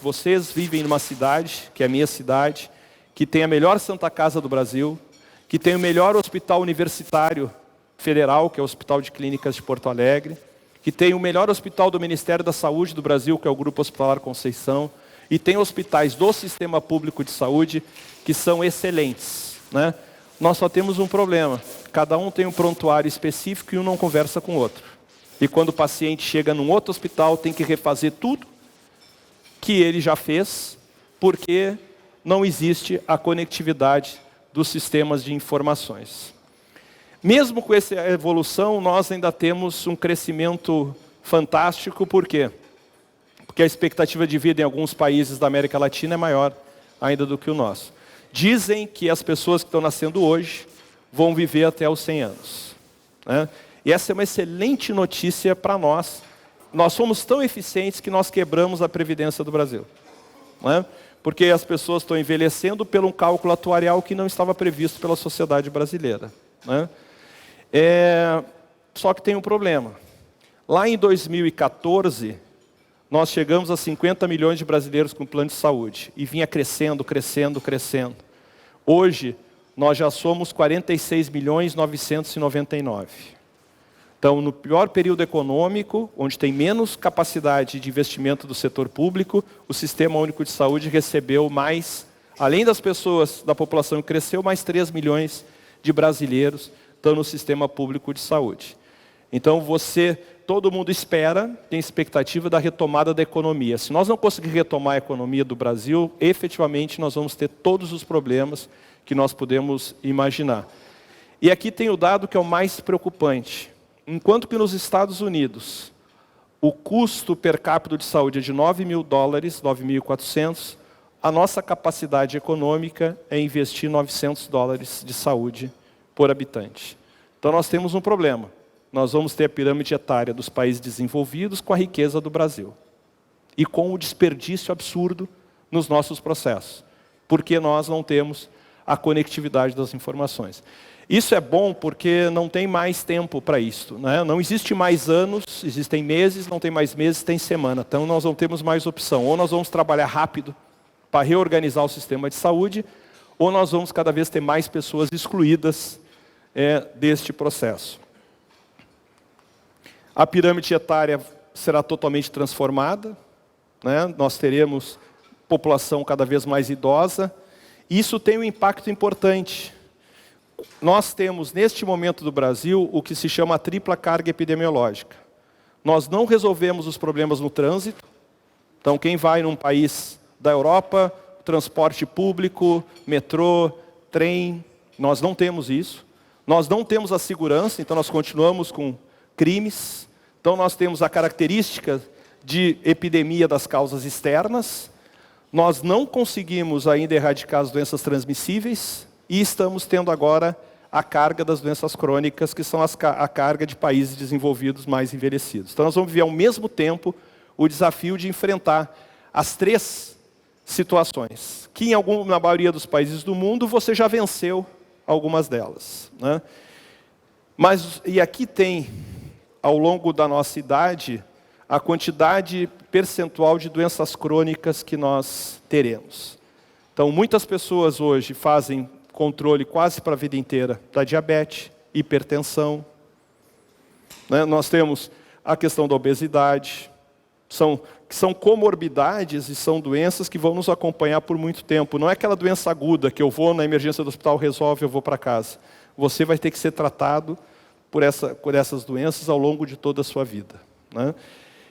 S4: Vocês vivem numa cidade, que é a minha cidade, que tem a melhor Santa Casa do Brasil, que tem o melhor hospital universitário federal, que é o Hospital de Clínicas de Porto Alegre, que tem o melhor hospital do Ministério da Saúde do Brasil, que é o Grupo Hospitalar Conceição, e tem hospitais do Sistema Público de Saúde que são excelentes, né? Nós só temos um problema, cada um tem um prontuário específico e um não conversa com o outro. E quando o paciente chega num outro hospital, tem que refazer tudo que ele já fez, porque não existe a conectividade dos sistemas de informações. Mesmo com essa evolução, nós ainda temos um crescimento fantástico. Por quê? Porque a expectativa de vida em alguns países da América Latina é maior ainda do que o nosso. Dizem que as pessoas que estão nascendo hoje vão viver até os 100 anos, né? E essa é uma excelente notícia para nós. Nós somos tão eficientes que nós quebramos a Previdência do Brasil, né? Porque as pessoas estão envelhecendo pelo um cálculo atuarial que não estava previsto pela sociedade brasileira, né? Só que tem um problema. Lá em 2014, nós chegamos a 50 milhões de brasileiros com plano de saúde. E vinha crescendo, crescendo, crescendo. Hoje, nós já somos 46 milhões 999. Então, no pior período econômico, onde tem menos capacidade de investimento do setor público, o Sistema Único de Saúde recebeu mais, além das pessoas, da população que cresceu, mais 3 milhões de brasileiros estão no Sistema Público de Saúde. Então, todo mundo espera, tem expectativa da retomada da economia. Se nós não conseguirmos retomar a economia do Brasil, efetivamente nós vamos ter todos os problemas que nós podemos imaginar. E aqui tem o dado que é o mais preocupante. Enquanto que nos Estados Unidos, o custo per capita de saúde é de $9 mil, 9.400, a nossa capacidade econômica é investir $900 de saúde por habitante. Então nós temos um problema. Nós vamos ter a pirâmide etária dos países desenvolvidos com a riqueza do Brasil. E com o desperdício absurdo nos nossos processos. Porque nós não temos a conectividade das informações. Isso é bom porque não tem mais tempo para isso, né? Não existe mais anos, existem meses, não tem mais meses, tem semana. Então nós não temos mais opção. Ou nós vamos trabalhar rápido para reorganizar o sistema de saúde, ou nós vamos cada vez ter mais pessoas excluídas deste processo. A pirâmide etária será totalmente transformada, né? Nós teremos população cada vez mais idosa. Isso tem um impacto importante. Nós temos, neste momento do Brasil, o que se chama a tripla carga epidemiológica. Nós não resolvemos os problemas no trânsito. Então, quem vai num país da Europa, transporte público, metrô, trem, nós não temos isso. Nós não temos a segurança, então nós continuamos com crimes. Então nós temos a característica de epidemia das causas externas. Nós não conseguimos ainda erradicar as doenças transmissíveis e estamos tendo agora a carga das doenças crônicas, que são a carga de países desenvolvidos mais envelhecidos. Então nós vamos viver ao mesmo tempo o desafio de enfrentar as três situações, que na maioria dos países do mundo você já venceu algumas delas, né? E aqui tem, ao longo da nossa idade, a quantidade percentual de doenças crônicas que nós teremos. Então, muitas pessoas hoje fazem controle quase para a vida inteira da diabetes, hipertensão. Né? Nós temos a questão da obesidade, que são comorbidades e são doenças que vão nos acompanhar por muito tempo. Não é aquela doença aguda que eu vou na emergência do hospital, resolve, eu vou para casa. Você vai ter que ser tratado por essas doenças ao longo de toda a sua vida. Né?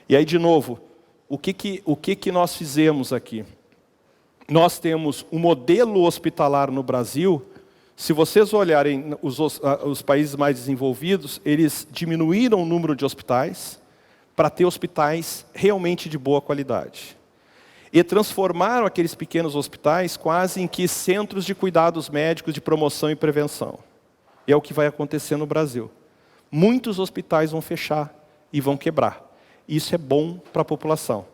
S4: E aí, de novo, o que nós fizemos aqui? Nós temos um modelo hospitalar no Brasil. Se vocês olharem os países mais desenvolvidos, eles diminuíram o número de hospitais para ter hospitais realmente de boa qualidade. E transformaram aqueles pequenos hospitais quase em que centros de cuidados médicos de promoção e prevenção. E é o que vai acontecer no Brasil. Muitos hospitais vão fechar e vão quebrar. Isso é bom para a população.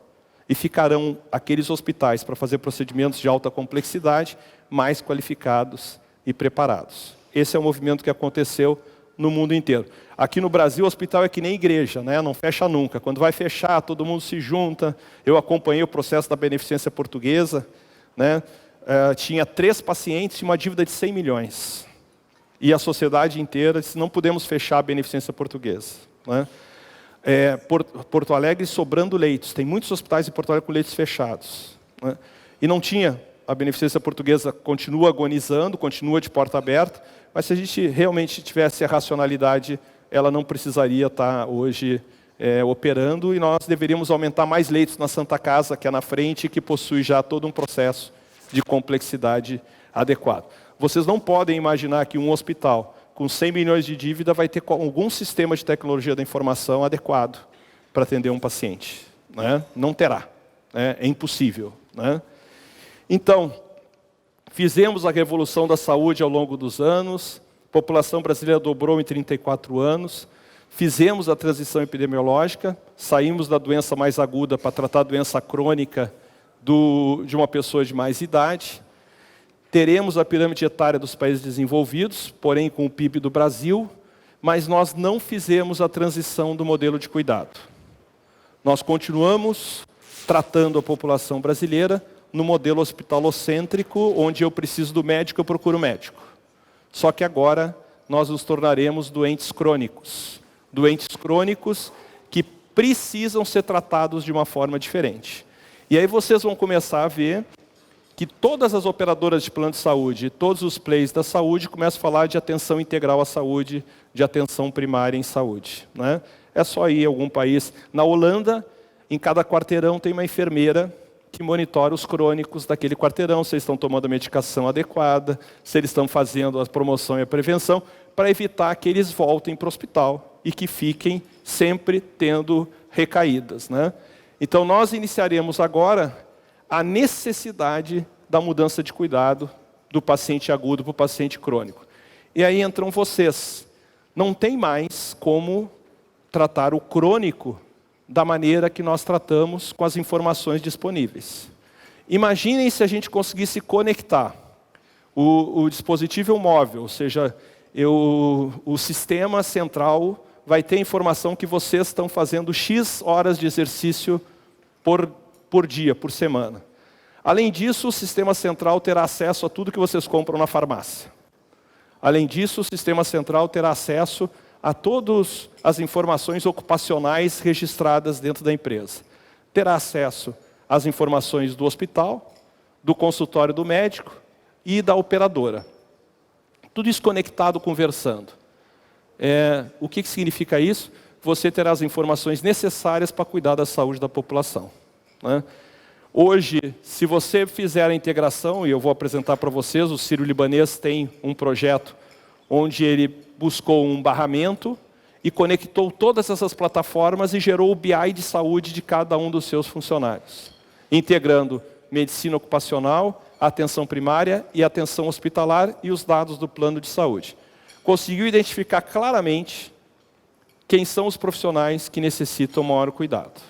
S4: E ficarão aqueles hospitais para fazer procedimentos de alta complexidade mais qualificados e preparados. Esse é o movimento que aconteceu no mundo inteiro. Aqui no Brasil, o hospital é que nem igreja, né? Não fecha nunca. Quando vai fechar, todo mundo se junta. Eu acompanhei o processo da Beneficência Portuguesa. Né? Tinha 3 pacientes e uma dívida de 100 milhões. E a sociedade inteira disse, não podemos fechar a Beneficência Portuguesa. Né? Porto Alegre sobrando leitos. Tem muitos hospitais em Porto Alegre com leitos fechados. Né? E não tinha. A Beneficência Portuguesa continua agonizando, continua de porta aberta, mas se a gente realmente tivesse a racionalidade, ela não precisaria estar hoje operando, e nós deveríamos aumentar mais leitos na Santa Casa, que é na frente, que possui já todo um processo de complexidade adequado. Vocês não podem imaginar que um hospital com 100 milhões de dívida vai ter algum sistema de tecnologia da informação adequado para atender um paciente. Né? Não terá. Né? É impossível. Né? Então, fizemos a revolução da saúde ao longo dos anos, a população brasileira dobrou em 34 anos, fizemos a transição epidemiológica, saímos da doença mais aguda para tratar a doença crônica de uma pessoa de mais idade. Teremos a pirâmide etária dos países desenvolvidos, porém com o PIB do Brasil, mas nós não fizemos a transição do modelo de cuidado. Nós continuamos tratando a população brasileira no modelo hospitalocêntrico, onde eu preciso do médico, eu procuro o médico. Só que agora nós nos tornaremos doentes crônicos. Doentes crônicos que precisam ser tratados de uma forma diferente. E aí vocês vão começar a ver que todas as operadoras de plano de saúde, todos os players da saúde, começam a falar de atenção integral à saúde, de atenção primária em saúde. Né? É só ir a algum país. Na Holanda, em cada quarteirão tem uma enfermeira que monitora os crônicos daquele quarteirão, se eles estão tomando a medicação adequada, se eles estão fazendo a promoção e a prevenção, para evitar que eles voltem para o hospital e que fiquem sempre tendo recaídas. Né? Então, nós iniciaremos agora a necessidade da mudança de cuidado do paciente agudo para o paciente crônico. E aí entram vocês. Não tem mais como tratar o crônico da maneira que nós tratamos com as informações disponíveis. Imaginem se a gente conseguisse conectar o dispositivo móvel, ou seja, o sistema central vai ter informação que vocês estão fazendo X horas de exercício por dia, por semana. Além disso, o sistema central terá acesso a tudo que vocês compram na farmácia. Além disso, o sistema central terá acesso a todas as informações ocupacionais registradas dentro da empresa. Terá acesso às informações do hospital, do consultório do médico e da operadora. Tudo isso conectado, conversando. O que significa isso? Você terá as informações necessárias para cuidar da saúde da população. Né? Hoje, se você fizer a integração, e eu vou apresentar para vocês, o Sírio-Libanês tem um projeto onde ele buscou um barramento e conectou todas essas plataformas e gerou o BI de saúde de cada um dos seus funcionários, integrando medicina ocupacional, atenção primária e atenção hospitalar e os dados do plano de saúde. Conseguiu identificar claramente quem são os profissionais que necessitam maior cuidado.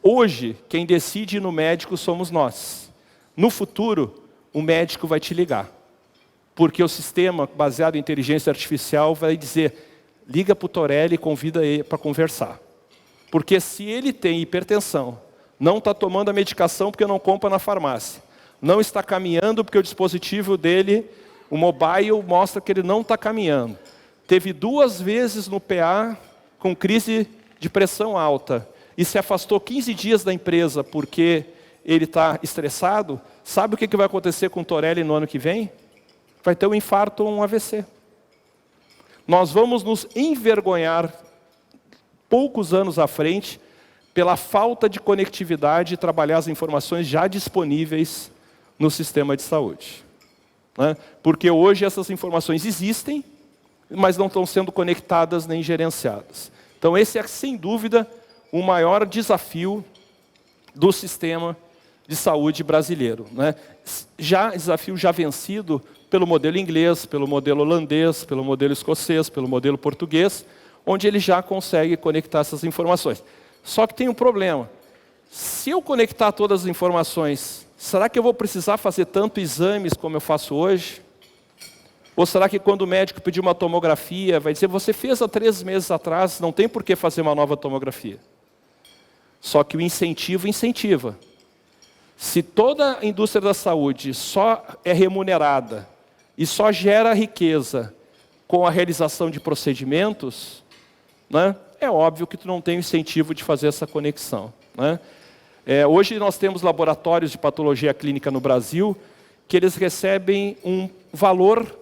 S4: Hoje, quem decide ir no médico somos nós. No futuro, o médico vai te ligar. Porque o sistema baseado em inteligência artificial vai dizer, liga para o Torelli e convida ele para conversar. Porque se ele tem hipertensão, não está tomando a medicação porque não compra na farmácia, não está caminhando porque o dispositivo dele O mobile mostra que ele não está caminhando. Teve 2 vezes no PA com crise de pressão alta e se afastou 15 dias da empresa porque ele está estressado. Sabe o que vai acontecer com o Torelli no ano que vem? Vai ter um infarto ou um AVC. Nós vamos nos envergonhar poucos anos à frente pela falta de conectividade e trabalhar as informações já disponíveis no sistema de saúde. Né? Porque hoje essas informações existem, mas não estão sendo conectadas nem gerenciadas. Então esse é, sem dúvida, o maior desafio do sistema de saúde brasileiro. Né? Desafio já vencido pelo modelo inglês, pelo modelo holandês, pelo modelo escocês, pelo modelo português, onde ele já consegue conectar essas informações. Só que tem um problema. Se eu conectar todas as informações, será que eu vou precisar fazer tanto exames como eu faço hoje? Ou será que quando o médico pedir uma tomografia, vai dizer, você fez há 3 meses atrás, não tem por que fazer uma nova tomografia? Só que o incentivo incentiva. Se toda a indústria da saúde só é remunerada e só gera riqueza com a realização de procedimentos, né, é óbvio que tu não tem o incentivo de fazer essa conexão. Né? Hoje nós temos laboratórios de patologia clínica no Brasil que eles recebem um valor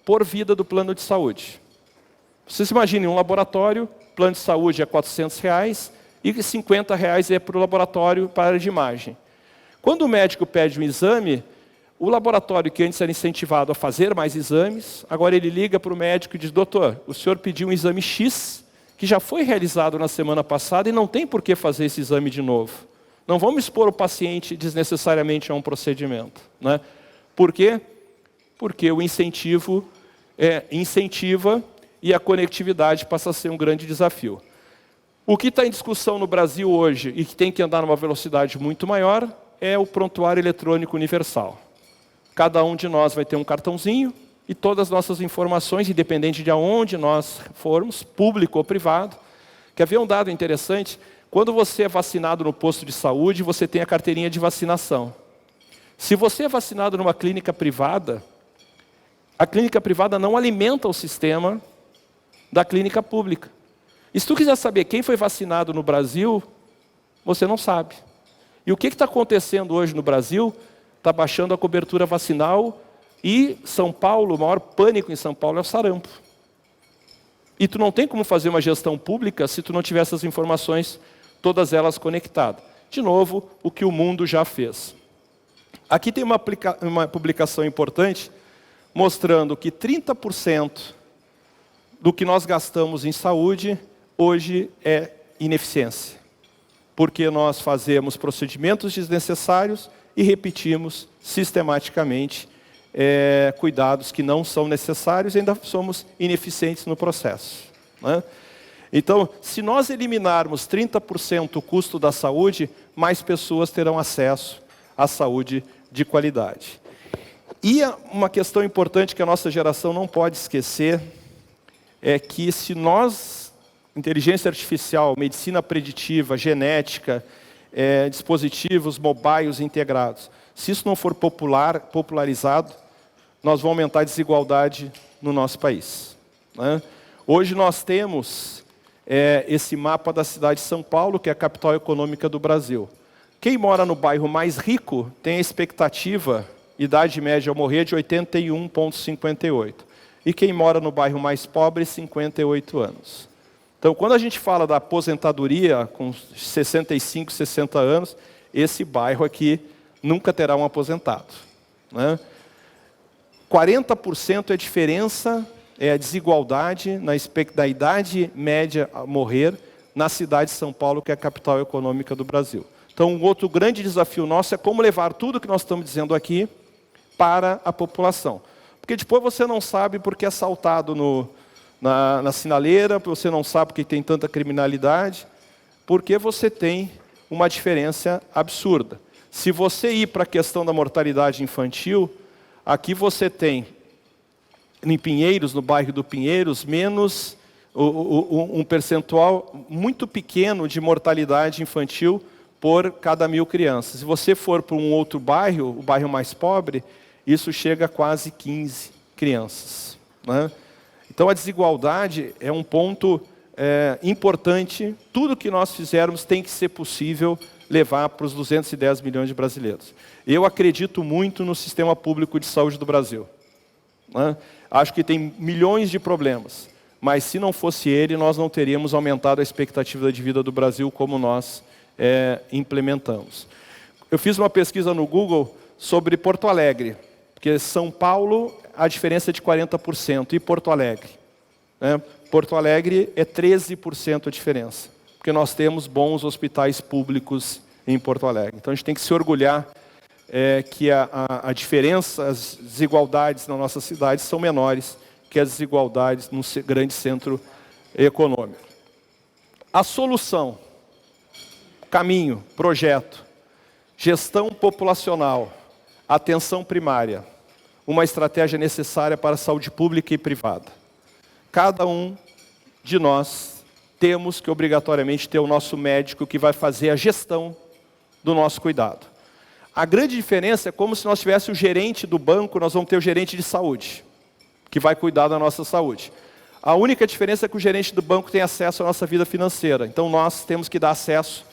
S4: por vida do plano de saúde. Vocês imaginem, um laboratório, plano de saúde é R$400 e R$50 é para o laboratório para a área de imagem. Quando o médico pede um exame, o laboratório que antes era incentivado a fazer mais exames, agora ele liga para o médico e diz, doutor, o senhor pediu um exame X, que já foi realizado na semana passada e não tem por que fazer esse exame de novo. Não vamos expor o paciente desnecessariamente a um procedimento. Né? Por quê? Porque o incentivo incentiva e a conectividade passa a ser um grande desafio. O que está em discussão no Brasil hoje e que tem que andar numa velocidade muito maior é o prontuário eletrônico universal. Cada um de nós vai ter um cartãozinho e todas as nossas informações, independente de onde nós formos, público ou privado. Quer ver um dado interessante? Quando você é vacinado no posto de saúde, você tem a carteirinha de vacinação. Se você é vacinado numa clínica privada, a clínica privada não alimenta o sistema da clínica pública. E se tu quiser saber quem foi vacinado no Brasil, você não sabe. E o que está acontecendo hoje no Brasil? Está baixando a cobertura vacinal e São Paulo, o maior pânico em São Paulo é o sarampo. E tu não tem como fazer uma gestão pública se tu não tiver essas informações, todas elas conectadas. De novo, o que o mundo já fez. Aqui tem uma publicação importante, mostrando que 30% do que nós gastamos em saúde, hoje é ineficiência. Porque nós fazemos procedimentos desnecessários e repetimos sistematicamente cuidados que não são necessários e ainda somos ineficientes no processo. Né? Então, se nós eliminarmos 30% o custo da saúde, mais pessoas terão acesso à saúde de qualidade. E uma questão importante que a nossa geração não pode esquecer é que se nós, inteligência artificial, medicina preditiva, genética, dispositivos mobiles integrados, se isso não for popularizado, nós vamos aumentar a desigualdade no nosso país. Né? Hoje nós temos esse mapa da cidade de São Paulo, que é a capital econômica do Brasil. Quem mora no bairro mais rico tem a expectativa, idade média ao morrer, de 81,58. E quem mora no bairro mais pobre, 58 anos. Então, quando a gente fala da aposentadoria com 65, 60 anos, esse bairro aqui nunca terá um aposentado. Né? 40% é a diferença, é a desigualdade da idade média a morrer na cidade de São Paulo, que é a capital econômica do Brasil. Então, um outro grande desafio nosso é como levar tudo que nós estamos dizendo aqui para a população. Porque depois você não sabe porque é assaltado na sinaleira, você não sabe porque tem tanta criminalidade, porque você tem uma diferença absurda. Se você ir para a questão da mortalidade infantil, aqui você tem, em Pinheiros, no bairro do Pinheiros, menos um percentual muito pequeno de mortalidade infantil por cada 1000 crianças. Se você for para um outro bairro, o bairro mais pobre, isso chega a quase 15. crianças, né? Então, a desigualdade é um ponto importante. Tudo que nós fizermos tem que ser possível levar para os 210 milhões de brasileiros. Eu acredito muito no sistema público de saúde do Brasil, né? Acho que tem milhões de problemas, mas se não fosse ele, nós não teríamos aumentado a expectativa de vida do Brasil como nós implementamos. Eu fiz uma pesquisa no Google sobre Porto Alegre, porque São Paulo, a diferença é de 40%, e Porto Alegre, né? Porto Alegre é 13% a diferença, porque nós temos bons hospitais públicos em Porto Alegre. Então, a gente tem que se orgulhar que a diferença, as desigualdades na nossa cidade são menores que as desigualdades no grande centro econômico. A solução, caminho, projeto, gestão populacional, atenção primária, uma estratégia necessária para a saúde pública e privada. Cada um de nós temos que obrigatoriamente ter o nosso médico que vai fazer a gestão do nosso cuidado. A grande diferença é como se nós tivéssemos o gerente do banco, nós vamos ter o gerente de saúde, que vai cuidar da nossa saúde. A única diferença é que o gerente do banco tem acesso à nossa vida financeira. Então, nós temos que dar acesso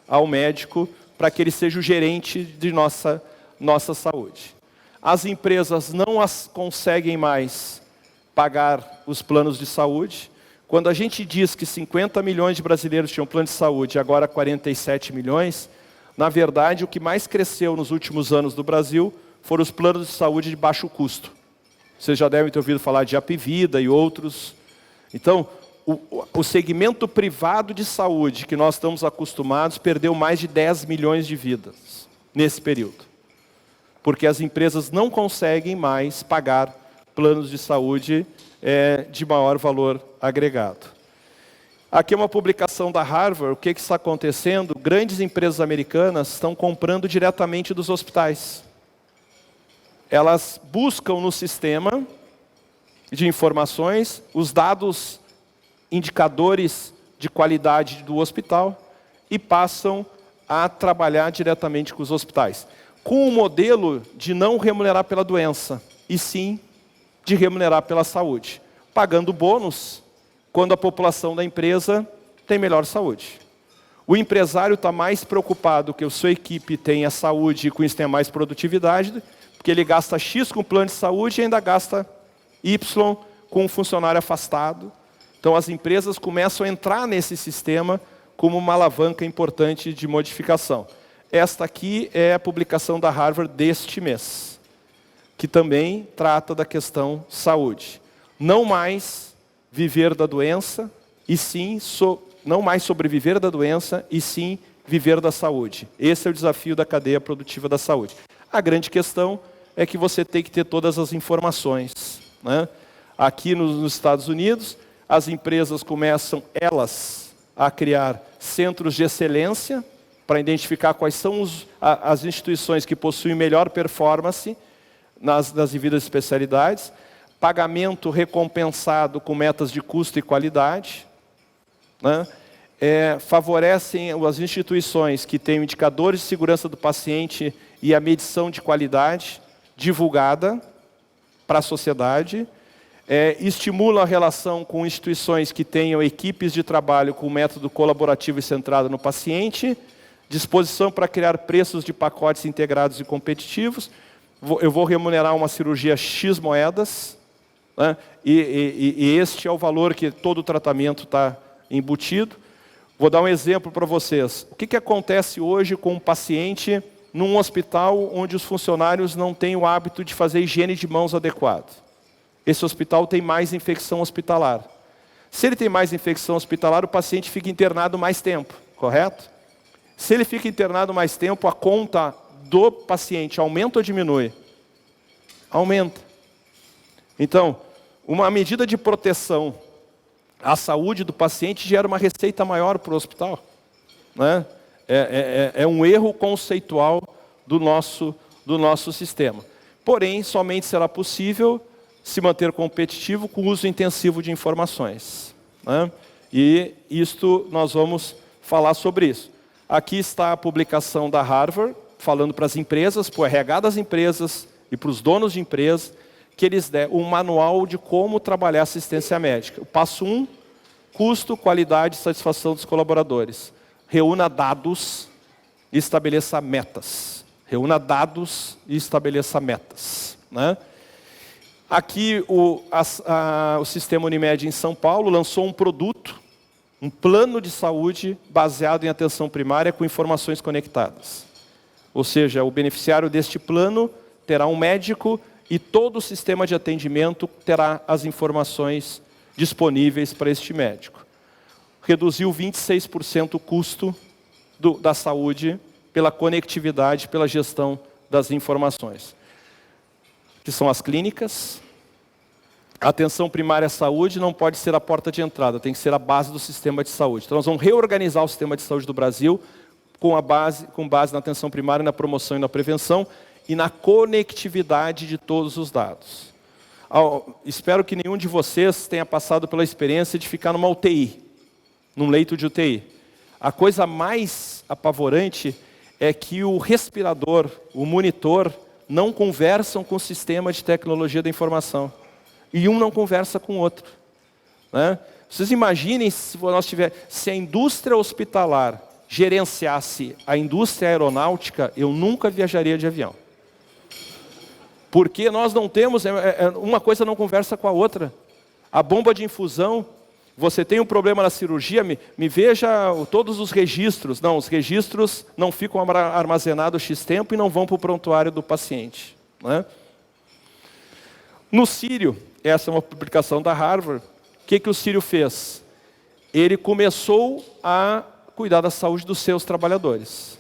S4: ao médico para que ele seja o gerente de nossa saúde. As empresas não conseguem mais pagar os planos de saúde. Quando a gente diz que 50 milhões de brasileiros tinham plano de saúde e agora 47 milhões, na verdade, o que mais cresceu nos últimos anos do Brasil foram os planos de saúde de baixo custo. Vocês já devem ter ouvido falar de Apvida e outros. Então, o segmento privado de saúde que nós estamos acostumados perdeu mais de 10 milhões de vidas nesse período. Porque as empresas não conseguem mais pagar planos de saúde de maior valor agregado. Aqui é uma publicação da Harvard. O que está acontecendo? Grandes empresas americanas estão comprando diretamente dos hospitais. Elas buscam no sistema de informações os dados, indicadores de qualidade do hospital e passam a trabalhar diretamente com os hospitais, com o modelo de não remunerar pela doença, e sim de remunerar pela saúde, pagando bônus quando a população da empresa tem melhor saúde. O empresário está mais preocupado que a sua equipe tenha saúde e com isso tenha mais produtividade, porque ele gasta X com plano de saúde e ainda gasta Y com um funcionário afastado. Então as empresas começam a entrar nesse sistema como uma alavanca importante de modificação. Esta aqui é a publicação da Harvard deste mês, que também trata da questão saúde. Não mais viver da doença, e sim, não mais sobreviver da doença, e sim viver da saúde. Esse é o desafio da cadeia produtiva da saúde. A grande questão é que você tem que ter todas as informações, né? Aqui nos Estados Unidos, as empresas começam, elas, a criar centros de excelência para identificar quais são as instituições que possuem melhor performance nas devidas especialidades, pagamento recompensado com metas de custo e qualidade, né? Favorecem as instituições que têm indicadores de segurança do paciente e a medição de qualidade divulgada para a sociedade, estimula a relação com instituições que tenham equipes de trabalho com método colaborativo e centrado no paciente, disposição para criar preços de pacotes integrados e competitivos. Eu vou remunerar uma cirurgia X moedas, né? E este é o valor que todo o tratamento está embutido. Vou dar um exemplo para vocês. O que acontece hoje com um paciente num hospital onde os funcionários não têm o hábito de fazer higiene de mãos adequado? Esse hospital tem mais infecção hospitalar. Se ele tem mais infecção hospitalar, o paciente fica internado mais tempo, correto? Se ele fica internado mais tempo, a conta do paciente aumenta ou diminui? Aumenta. Então, uma medida de proteção à saúde do paciente gera uma receita maior para o hospital, né? É um erro conceitual do nosso sistema. Porém, somente será possível se manter competitivo com o uso intensivo de informações, né? E isto, nós vamos falar sobre isso. Aqui está a publicação da Harvard, falando para as empresas, para o RH das empresas e para os donos de empresas, que eles deram, um manual de como trabalhar assistência médica. O passo 1, custo, qualidade e satisfação dos colaboradores. Reúna dados e estabeleça metas. Reúna dados e estabeleça metas, né? Aqui o Sistema Unimed em São Paulo lançou um produto, um plano de saúde baseado em atenção primária com informações conectadas. Ou seja, o beneficiário deste plano terá um médico e todo o sistema de atendimento terá as informações disponíveis para este médico. Reduziu 26% o custo da saúde pela conectividade, pela gestão das informações. Que são as clínicas. A atenção primária à saúde não pode ser a porta de entrada, tem que ser a base do sistema de saúde. Então nós vamos reorganizar o sistema de saúde do Brasil com base na atenção primária, na promoção e na prevenção e na conectividade de todos os dados. Espero que nenhum de vocês tenha passado pela experiência de ficar numa UTI, num leito de UTI. A coisa mais apavorante é que o respirador, o monitor, não conversam com o sistema de tecnologia da informação. E um não conversa com o outro, né? Vocês imaginem se a indústria hospitalar gerenciasse a indústria aeronáutica, eu nunca viajaria de avião. Porque nós não temos, uma coisa não conversa com a outra. A bomba de infusão, você tem um problema na cirurgia, me veja todos os registros. Não, os registros não ficam armazenados X tempo e não vão para o prontuário do paciente, né? No Sírio, essa é uma publicação da Harvard, o que o Sírio fez? Ele começou a cuidar da saúde dos seus trabalhadores.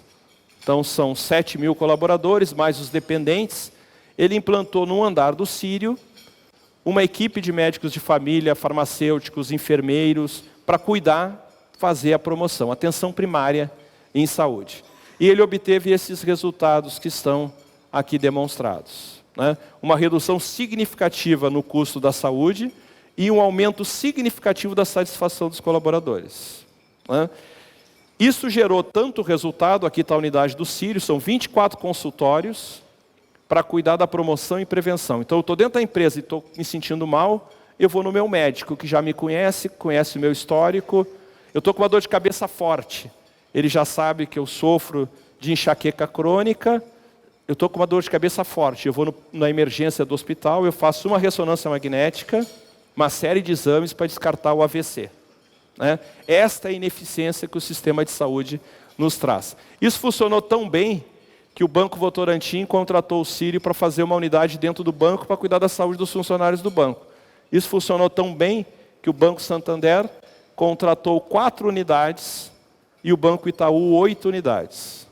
S4: Então são 7 mil colaboradores, mais os dependentes. Ele implantou no andar do Sírio uma equipe de médicos de família, farmacêuticos, enfermeiros, para cuidar, fazer a promoção, atenção primária em saúde. E ele obteve esses resultados que estão aqui demonstrados, né? Uma redução significativa no custo da saúde e um aumento significativo da satisfação dos colaboradores, né? Isso gerou tanto resultado, aqui está a unidade do Sírio, são 24 consultórios para cuidar da promoção e prevenção. Então eu estou dentro da empresa e estou me sentindo mal, eu vou no meu médico, que já me conhece o meu histórico. Eu estou com uma dor de cabeça forte, ele já sabe que eu sofro de enxaqueca crônica. Eu estou com uma dor de cabeça forte, eu vou na emergência do hospital, eu faço uma ressonância magnética, uma série de exames para descartar o AVC, né? Esta é a ineficiência que o sistema de saúde nos traz. Isso funcionou tão bem que o Banco Votorantim contratou o Sírio para fazer uma unidade dentro do banco para cuidar da saúde dos funcionários do banco. Isso funcionou tão bem que o Banco Santander contratou 4 unidades e o Banco Itaú 8 unidades.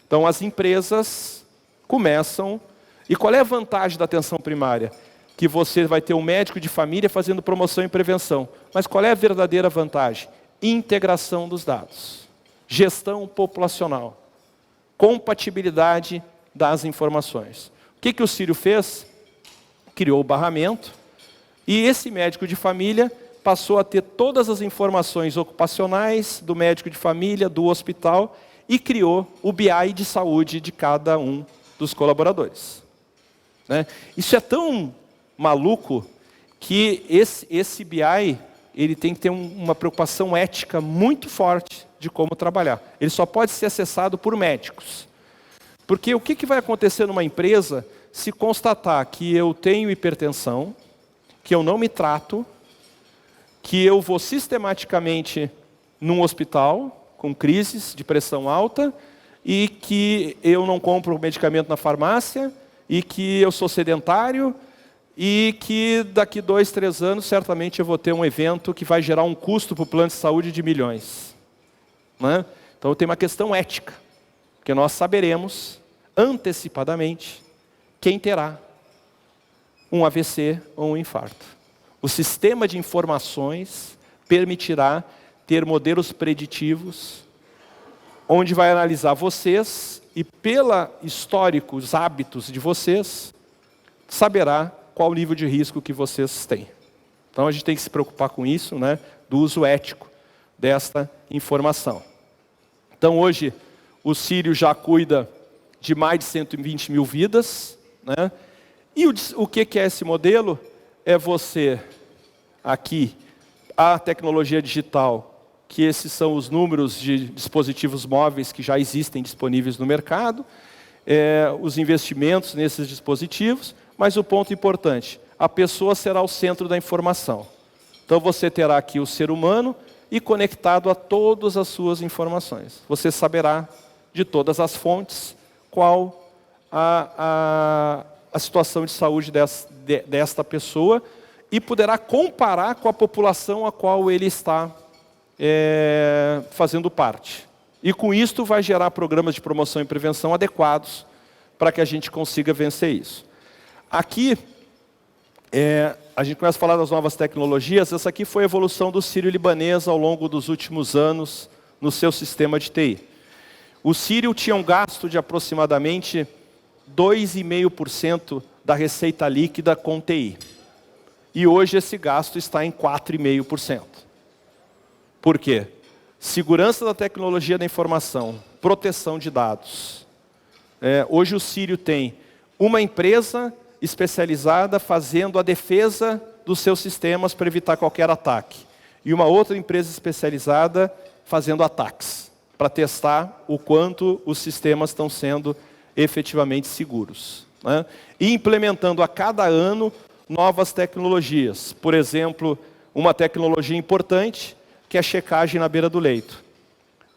S4: Então as empresas começam. E qual é a vantagem da atenção primária? Que você vai ter um médico de família fazendo promoção e prevenção. Mas qual é a verdadeira vantagem? Integração dos dados, gestão populacional, compatibilidade das informações. O que o Sírio fez? Criou o barramento e esse médico de família passou a ter todas as informações ocupacionais do médico de família, do hospital, e criou o BI de saúde de cada um dos colaboradores, né? Isso é tão maluco que esse BI ele tem que ter uma preocupação ética muito forte de como trabalhar. Ele só pode ser acessado por médicos. Porque o que vai acontecer numa empresa se constatar que eu tenho hipertensão, que eu não me trato, que eu vou sistematicamente num hospital com crises de pressão alta e que eu não compro medicamento na farmácia e que eu sou sedentário e que daqui 2, 3 anos certamente eu vou ter um evento que vai gerar um custo para o plano de saúde de milhões, né? Então tem uma questão ética, porque nós saberemos antecipadamente quem terá um AVC ou um infarto. O sistema de informações permitirá ter modelos preditivos, onde vai analisar vocês e, pelo histórico, os hábitos de vocês, saberá qual o nível de risco que vocês têm. Então a gente tem que se preocupar com isso, né, do uso ético desta informação. Então hoje o Sírio já cuida de mais de 120 mil vidas, né? E o que é esse modelo? É você, aqui, a tecnologia digital, que esses são os números de dispositivos móveis que já existem disponíveis no mercado, os investimentos nesses dispositivos, mas o ponto importante, a pessoa será o centro da informação. Então você terá aqui o ser humano e conectado a todas as suas informações. Você saberá de todas as fontes qual a situação de saúde desta pessoa e poderá comparar com a população a qual ele está fazendo parte. E com isto vai gerar programas de promoção e prevenção adequados para que a gente consiga vencer isso. Aqui, a gente começa a falar das novas tecnologias. Essa aqui foi a evolução do sírio-libanês ao longo dos últimos anos no seu sistema de TI. O sírio tinha um gasto de aproximadamente 2,5% da receita líquida com TI. E hoje esse gasto está em 4,5%. Por quê? Segurança da tecnologia da informação, proteção de dados. Hoje o sírio tem uma empresa especializada fazendo a defesa dos seus sistemas para evitar qualquer ataque. E uma outra empresa especializada fazendo ataques, para testar o quanto os sistemas estão sendo efetivamente seguros. Né? E implementando a cada ano novas tecnologias. Por exemplo, uma tecnologia importante, que é a checagem na beira do leito.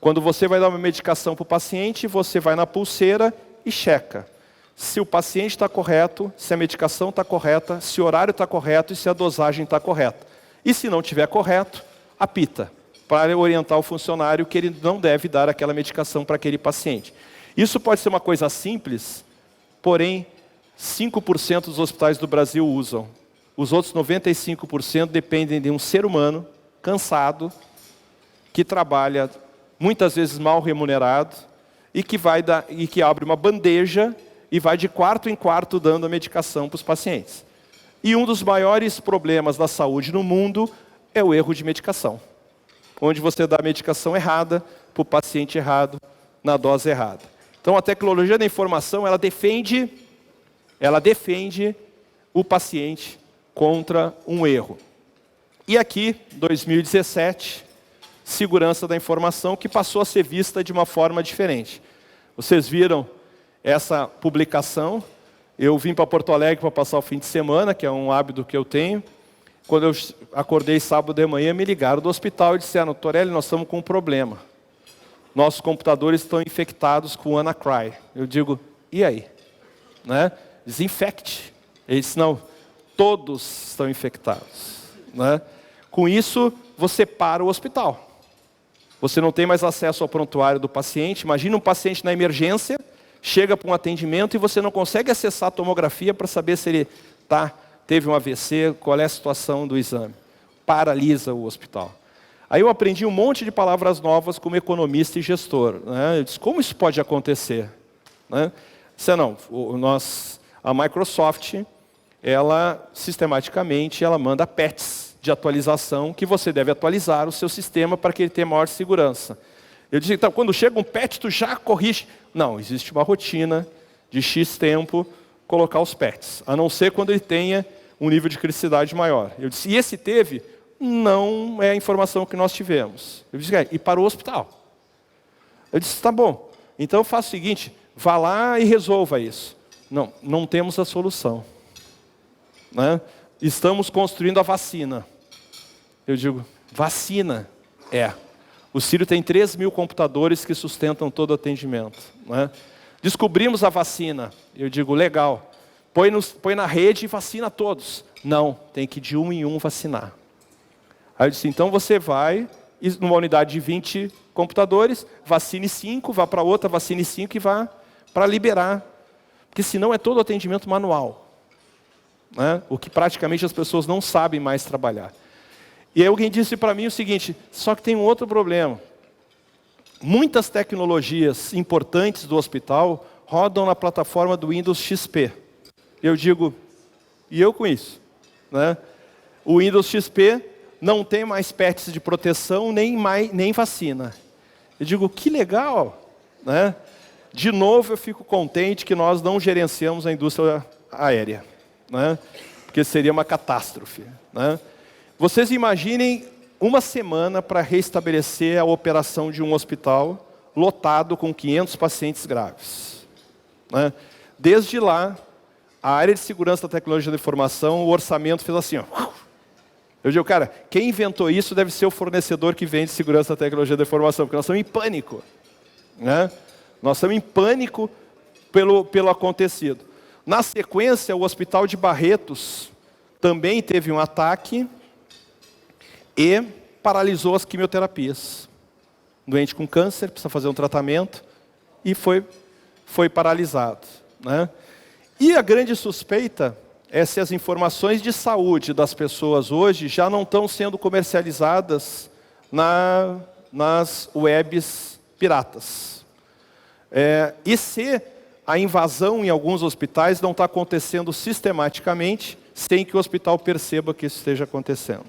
S4: Quando você vai dar uma medicação para o paciente, você vai na pulseira e checa. Se o paciente está correto, se a medicação está correta, se o horário está correto e se a dosagem está correta. E se não estiver correto, apita, para orientar o funcionário que ele não deve dar aquela medicação para aquele paciente. Isso pode ser uma coisa simples, porém, 5% dos hospitais do Brasil usam. Os outros 95% dependem de um ser humano, cansado, que trabalha muitas vezes mal remunerado, e que abre uma bandeja e vai de quarto em quarto dando a medicação para os pacientes. E um dos maiores problemas da saúde no mundo é o erro de medicação. Onde você dá a medicação errada para o paciente errado, na dose errada. Então a tecnologia da informação, ela defende o paciente contra um erro. E aqui, 2017, segurança da informação, que passou a ser vista de uma forma diferente. Vocês viram essa publicação? Eu vim para Porto Alegre para passar o fim de semana, que é um hábito que eu tenho. Quando eu acordei sábado de manhã, me ligaram do hospital e disseram: Torelli, nós estamos com um problema. Nossos computadores estão infectados com WannaCry. Eu digo, e aí? Né? Desinfecte. Ele disse, não, todos estão infectados. Né? Com isso, você para o hospital. Você não tem mais acesso ao prontuário do paciente. Imagina um paciente na emergência, chega para um atendimento e você não consegue acessar a tomografia para saber se ele teve um AVC, qual é a situação do exame. Paralisa o hospital. Aí eu aprendi um monte de palavras novas como economista e gestor. Né? Eu disse, como isso pode acontecer? Né? Disse, não, a Microsoft, ela sistematicamente manda patches de atualização que você deve atualizar o seu sistema para que ele tenha maior segurança. Eu disse, então, quando chega um patch, tu já corrige. Não, existe uma rotina de X tempo colocar os patches, a não ser quando ele tenha um nível de criticidade maior. Eu disse, e esse teve? Não é a informação que nós tivemos. Eu disse, e para o hospital. Eu disse, tá bom, então eu faço o seguinte, vá lá e resolva isso. Não, não temos a solução. Né? Estamos construindo a vacina. Eu digo, vacina? O Sírio tem 3.000 computadores que sustentam todo o atendimento. Né? Descobrimos a vacina. Eu digo, legal. Põe na rede e vacina todos. Não, tem que de um em um vacinar. Aí eu disse, então você vai, numa unidade de 20 computadores, vacine 5, vá para outra, vacine 5 e vá para liberar. Porque senão é todo atendimento manual. Né? O que praticamente as pessoas não sabem mais trabalhar. E aí alguém disse para mim o seguinte, só que tem um outro problema. Muitas tecnologias importantes do hospital rodam na plataforma do Windows XP. Eu digo, e eu com isso? Né? O Windows XP não tem mais patches de proteção, nem vacina. Eu digo, que legal! Né? De novo, eu fico contente que nós não gerenciamos a indústria aérea. né? Porque seria uma catástrofe, né? Vocês imaginem uma semana para restabelecer a operação de um hospital lotado com 500 pacientes graves, né? Desde lá, a área de segurança da tecnologia da informação, o orçamento fez assim, ó. Eu digo, cara, quem inventou isso deve ser o fornecedor que vende segurança da tecnologia da informação, porque nós estamos em pânico, né? Nós estamos em pânico pelo acontecido. Na sequência, o Hospital de Barretos também teve um ataque e paralisou as quimioterapias. Doente com câncer, precisa fazer um tratamento e foi paralisado, né? E a grande suspeita é se as informações de saúde das pessoas hoje já não estão sendo comercializadas nas webs piratas. E se a invasão em alguns hospitais não está acontecendo sistematicamente, sem que o hospital perceba que isso esteja acontecendo,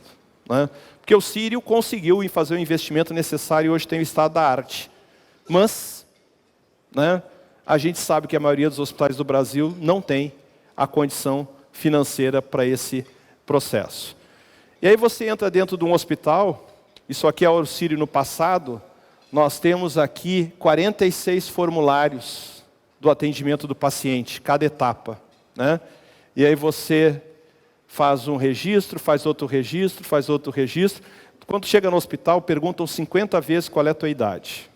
S4: né? Porque o Sírio conseguiu fazer o investimento necessário e hoje tem o estado da arte. Mas, né, a gente sabe que a maioria dos hospitais do Brasil não tem a condição financeira para esse processo. E aí você entra dentro de um hospital, isso aqui é o Sírio no passado, nós temos aqui 46 formulários do atendimento do paciente, cada etapa, né? E aí você faz um registro, faz outro registro, faz outro registro. Quando chega no hospital, perguntam 50 vezes qual é a tua idade,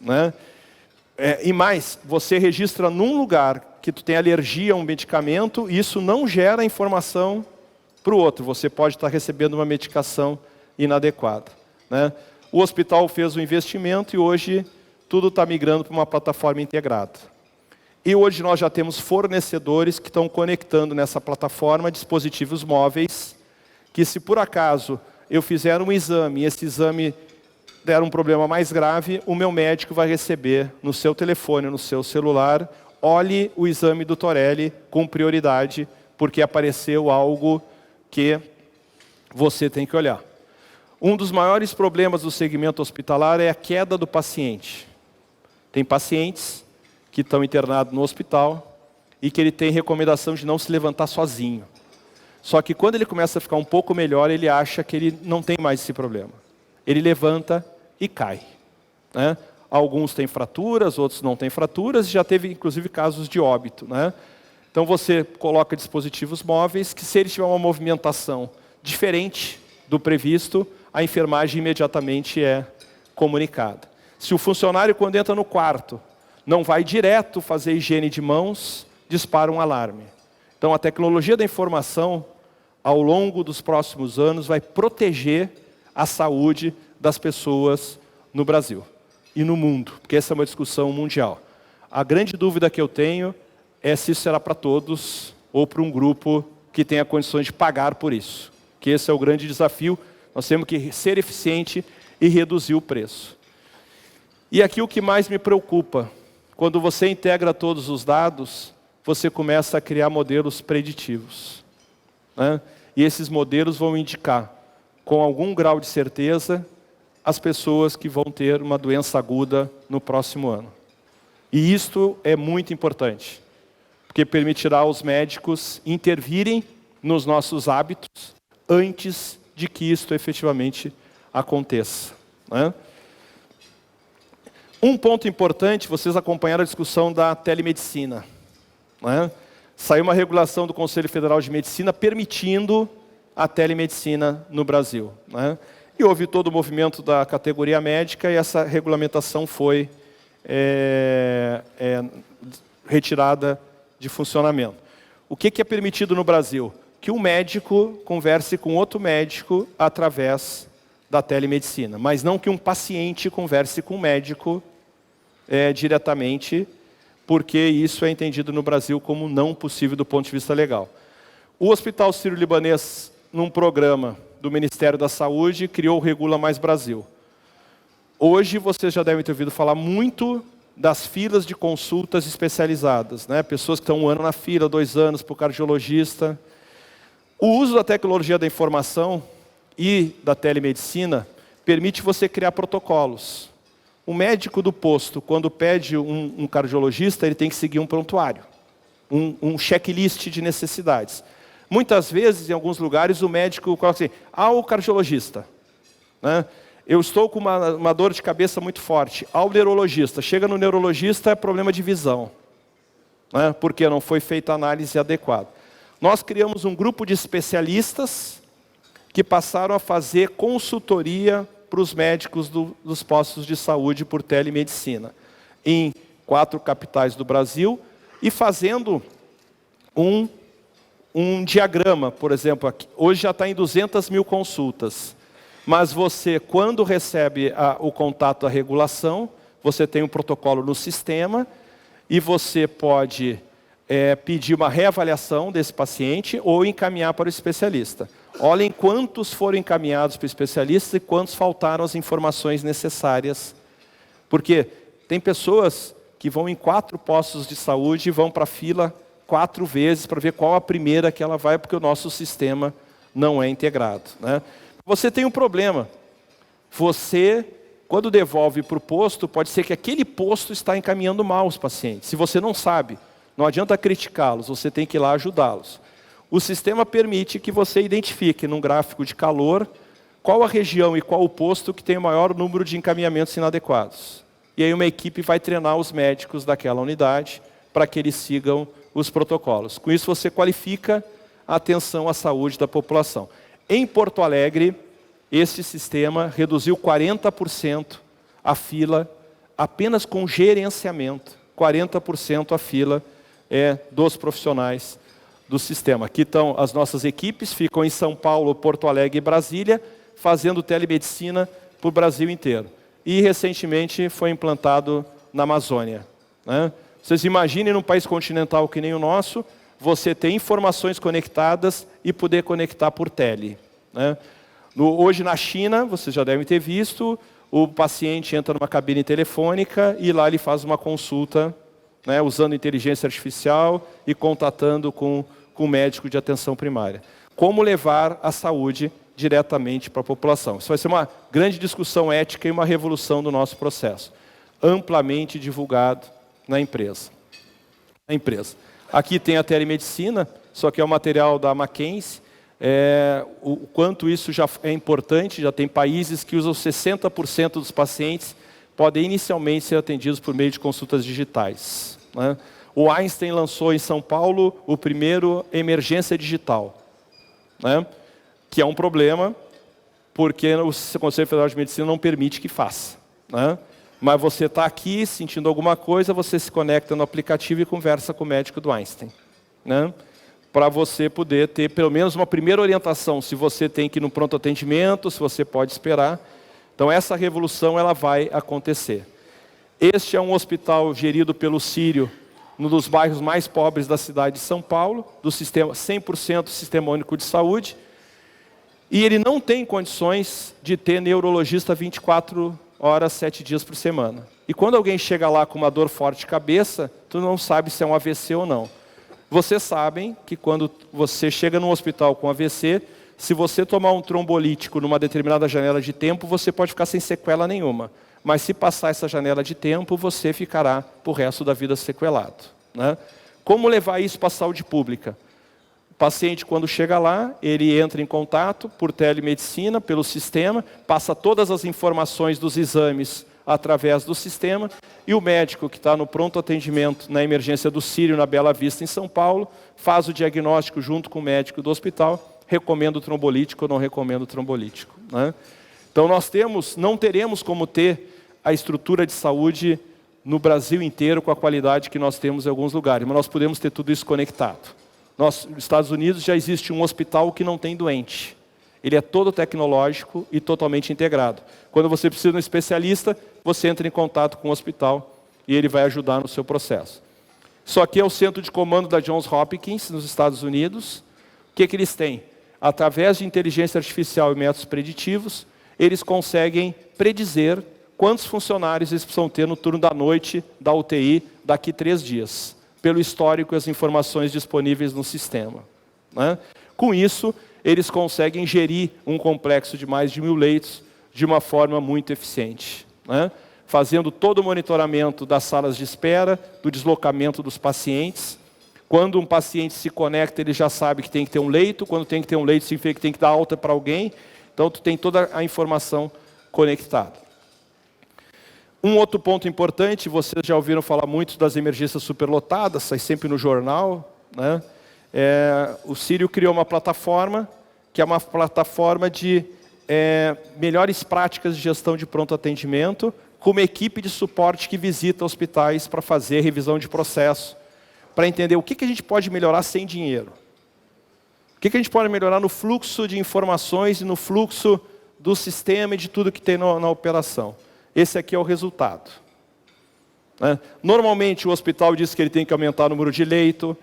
S4: né? E mais, você registra num lugar que tu tem alergia a um medicamento, e isso não gera informação para o outro. Você pode estar recebendo uma medicação inadequada, né? O hospital fez um investimento e hoje tudo está migrando para uma plataforma integrada. E hoje nós já temos fornecedores que estão conectando nessa plataforma dispositivos móveis, que se por acaso eu fizer um exame e esse exame der um problema mais grave, o meu médico vai receber no seu telefone, no seu celular, olhe o exame do Torelli com prioridade, porque apareceu algo que você tem que olhar. Um dos maiores problemas do segmento hospitalar é a queda do paciente. Tem pacientes que estão internados no hospital e que ele tem recomendação de não se levantar sozinho. Só que quando ele começa a ficar um pouco melhor, ele acha que ele não tem mais esse problema. Ele levanta e cai, né? Alguns têm fraturas, outros não têm fraturas, e já teve inclusive casos de óbito, né? Então você coloca dispositivos móveis que, se ele tiver uma movimentação diferente do previsto, a enfermagem imediatamente é comunicada. Se o funcionário, quando entra no quarto, não vai direto fazer higiene de mãos, dispara um alarme. Então a tecnologia da informação, ao longo dos próximos anos, vai proteger a saúde das pessoas no Brasil e no mundo, porque essa é uma discussão mundial. A grande dúvida que eu tenho é se isso será para todos ou para um grupo que tenha condições de pagar por isso. Que esse é o grande desafio, nós temos que ser eficiente e reduzir o preço. E aqui o que mais me preocupa, quando você integra todos os dados, você começa a criar modelos preditivos, né? E esses modelos vão indicar, com algum grau de certeza, as pessoas que vão ter uma doença aguda no próximo ano. E isto é muito importante, porque permitirá aos médicos intervirem nos nossos hábitos antes de que isto efetivamente aconteça, né? Um ponto importante, vocês acompanharam a discussão da telemedicina, né? Saiu uma regulação do Conselho Federal de Medicina permitindo a telemedicina no Brasil, né? E houve todo o movimento da categoria médica e essa regulamentação foi retirada de funcionamento. O que é permitido no Brasil? Que um médico converse com outro médico através da telemedicina, mas não que um paciente converse com um médico diretamente, porque isso é entendido no Brasil como não possível do ponto de vista legal. O Hospital Sírio-Libanês, num programa do Ministério da Saúde, criou o Regula Mais Brasil. Hoje vocês já devem ter ouvido falar muito das filas de consultas especializadas, né? Pessoas que estão 1 ano na fila, 2 anos para o cardiologista. O uso da tecnologia da informação e da telemedicina permite você criar protocolos. O médico do posto, quando pede um cardiologista, ele tem que seguir um prontuário. um checklist de necessidades. Muitas vezes, em alguns lugares, o médico coloca assim, ao cardiologista, né? Eu estou com uma dor de cabeça muito forte, ao neurologista. Chega no neurologista, é problema de visão, né? Porque não foi feita a análise adequada. Nós criamos um grupo de especialistas que passaram a fazer consultoria para os médicos dos postos de saúde por telemedicina, em 4 capitais do Brasil, e fazendo um diagrama, por exemplo, aqui, hoje já está em 200 mil consultas, mas você, quando recebe o contato da regulação, você tem um protocolo no sistema, e você pode pedir uma reavaliação desse paciente ou encaminhar para o especialista. Olhem quantos foram encaminhados para o especialista e quantos faltaram as informações necessárias. Porque tem pessoas que vão em 4 postos de saúde e vão para a fila 4 vezes para ver qual a primeira que ela vai, porque o nosso sistema não é integrado, né? Você tem um problema. Você, quando devolve para o posto, pode ser que aquele posto está encaminhando mal os pacientes. Se você não sabe, não adianta criticá-los, você tem que ir lá ajudá-los. O sistema permite que você identifique num gráfico de calor qual a região e qual o posto que tem o maior número de encaminhamentos inadequados. E aí uma equipe vai treinar os médicos daquela unidade para que eles sigam os protocolos. Com isso você qualifica a atenção à saúde da população. Em Porto Alegre, este sistema reduziu 40% a fila apenas com gerenciamento. 40% a fila dos profissionais do sistema. Aqui estão as nossas equipes, ficam em São Paulo, Porto Alegre e Brasília, fazendo telemedicina para o Brasil inteiro. E recentemente foi implantado na Amazônia, né? Vocês imaginem num país continental que nem o nosso, você ter informações conectadas e poder conectar por tele, né? Hoje na China, vocês já devem ter visto, o paciente entra numa cabine telefônica e lá ele faz uma consulta, né, usando inteligência artificial e contatando com o médico de atenção primária. Como levar a saúde diretamente para a população. Isso vai ser uma grande discussão ética e uma revolução do nosso processo. Amplamente divulgado na empresa. Aqui tem a telemedicina, só que é o material da McKinsey. O quanto isso já é importante, já tem países que usam 60% dos pacientes podem inicialmente ser atendidos por meio de consultas digitais, né? O Einstein lançou em São Paulo o primeiro emergência digital, né? Que é um problema, porque o Conselho Federal de Medicina não permite que faça, né? Mas você está aqui sentindo alguma coisa, você se conecta no aplicativo e conversa com o médico do Einstein, né? Para você poder ter pelo menos uma primeira orientação, se você tem que ir no pronto atendimento, se você pode esperar. Então essa revolução ela vai acontecer. Este é um hospital gerido pelo Sírio, num dos bairros mais pobres da cidade de São Paulo, do sistema 100% Sistema Único de Saúde, e ele não tem condições de ter neurologista 24 horas, 7 dias por semana. E quando alguém chega lá com uma dor forte de cabeça, tu não sabe se é um AVC ou não. Vocês sabem que quando você chega num hospital com AVC, se você tomar um trombolítico numa determinada janela de tempo, você pode ficar sem sequela nenhuma. Mas se passar essa janela de tempo, você ficará para o resto da vida sequelado, né? Como levar isso para a saúde pública? O paciente, quando chega lá, ele entra em contato por telemedicina, pelo sistema, passa todas as informações dos exames através do sistema, e o médico que está no pronto atendimento na emergência do Sírio, na Bela Vista, em São Paulo, faz o diagnóstico junto com o médico do hospital, recomenda o trombolítico ou não recomenda o trombolítico, né? Então nós não teremos como ter a estrutura de saúde no Brasil inteiro com a qualidade que nós temos em alguns lugares, mas nós podemos ter tudo isso conectado. Nos Estados Unidos já existe um hospital que não tem doente. Ele é todo tecnológico e totalmente integrado. Quando você precisa de um especialista, você entra em contato com o hospital e ele vai ajudar no seu processo. Isso aqui é o centro de comando da Johns Hopkins, nos Estados Unidos. O que eles têm? Através de inteligência artificial e métodos preditivos, eles conseguem predizer quantos funcionários eles precisam ter no turno da noite da UTI daqui 3 dias, pelo histórico e as informações disponíveis no sistema, né? Com isso, eles conseguem gerir um complexo de mais de 1000 leitos de uma forma muito eficiente, né? Fazendo todo o monitoramento das salas de espera, do deslocamento dos pacientes, Quando um paciente se conecta, ele já sabe que tem que ter um leito. Quando tem que ter um leito, significa que tem que dar alta para alguém. Então, tu tem toda a informação conectada. Um outro ponto importante, vocês já ouviram falar muito das emergências superlotadas, sai sempre no jornal, né? O Sírio criou uma plataforma, que é uma plataforma de melhores práticas de gestão de pronto atendimento, com uma equipe de suporte que visita hospitais para fazer revisão de processo, para entender o que a gente pode melhorar sem dinheiro. O que a gente pode melhorar no fluxo de informações e no fluxo do sistema e de tudo que tem na operação. Esse aqui é o resultado. Normalmente o hospital diz que ele tem que aumentar o número de leito,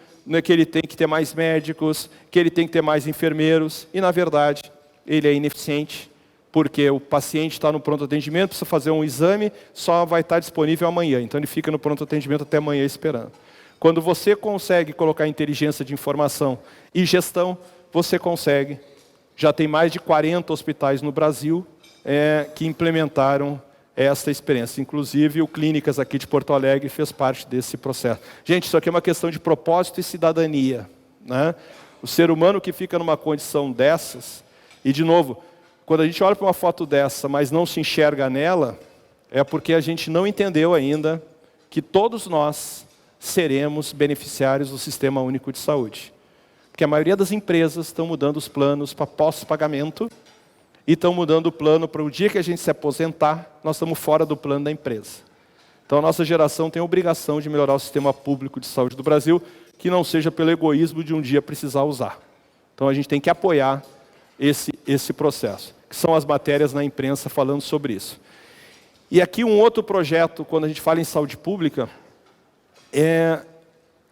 S4: que ele tem que ter mais médicos, que ele tem que ter mais enfermeiros, e na verdade ele é ineficiente, porque o paciente está no pronto atendimento, precisa fazer um exame, só vai estar disponível amanhã, então ele fica no pronto atendimento até amanhã esperando. Quando você consegue colocar inteligência de informação e gestão, você consegue. Já tem mais de 40 hospitais no Brasil que implementaram esta experiência. Inclusive, o Clínicas aqui de Porto Alegre fez parte desse processo. Gente, isso aqui é uma questão de propósito e cidadania, né? O ser humano que fica numa condição dessas, e de novo, quando a gente olha para uma foto dessa, mas não se enxerga nela, é porque a gente não entendeu ainda que todos nós seremos beneficiários do Sistema Único de Saúde. Porque a maioria das empresas estão mudando os planos para pós-pagamento e estão mudando o plano para o dia que a gente se aposentar, nós estamos fora do plano da empresa. Então a nossa geração tem a obrigação de melhorar o sistema público de saúde do Brasil, que não seja pelo egoísmo de um dia precisar usar. Então a gente tem que apoiar esse processo, que são as matérias na imprensa falando sobre isso. E aqui um outro projeto, quando a gente fala em saúde pública,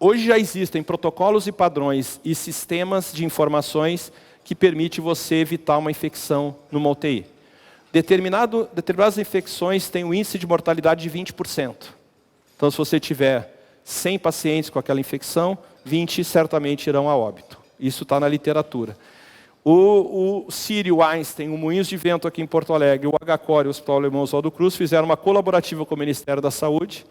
S4: hoje já existem protocolos e padrões e sistemas de informações que permitem você evitar uma infecção numa UTI. Determinadas infecções têm um índice de mortalidade de 20%. Então, se você tiver 100 pacientes com aquela infecção, 20 certamente irão a óbito. Isso está na literatura. O Sírio Einstein, o Moinhos de Vento aqui em Porto Alegre, o HCOR e o Hospital Alemão Oswaldo Cruz fizeram uma colaborativa com o Ministério da Saúde.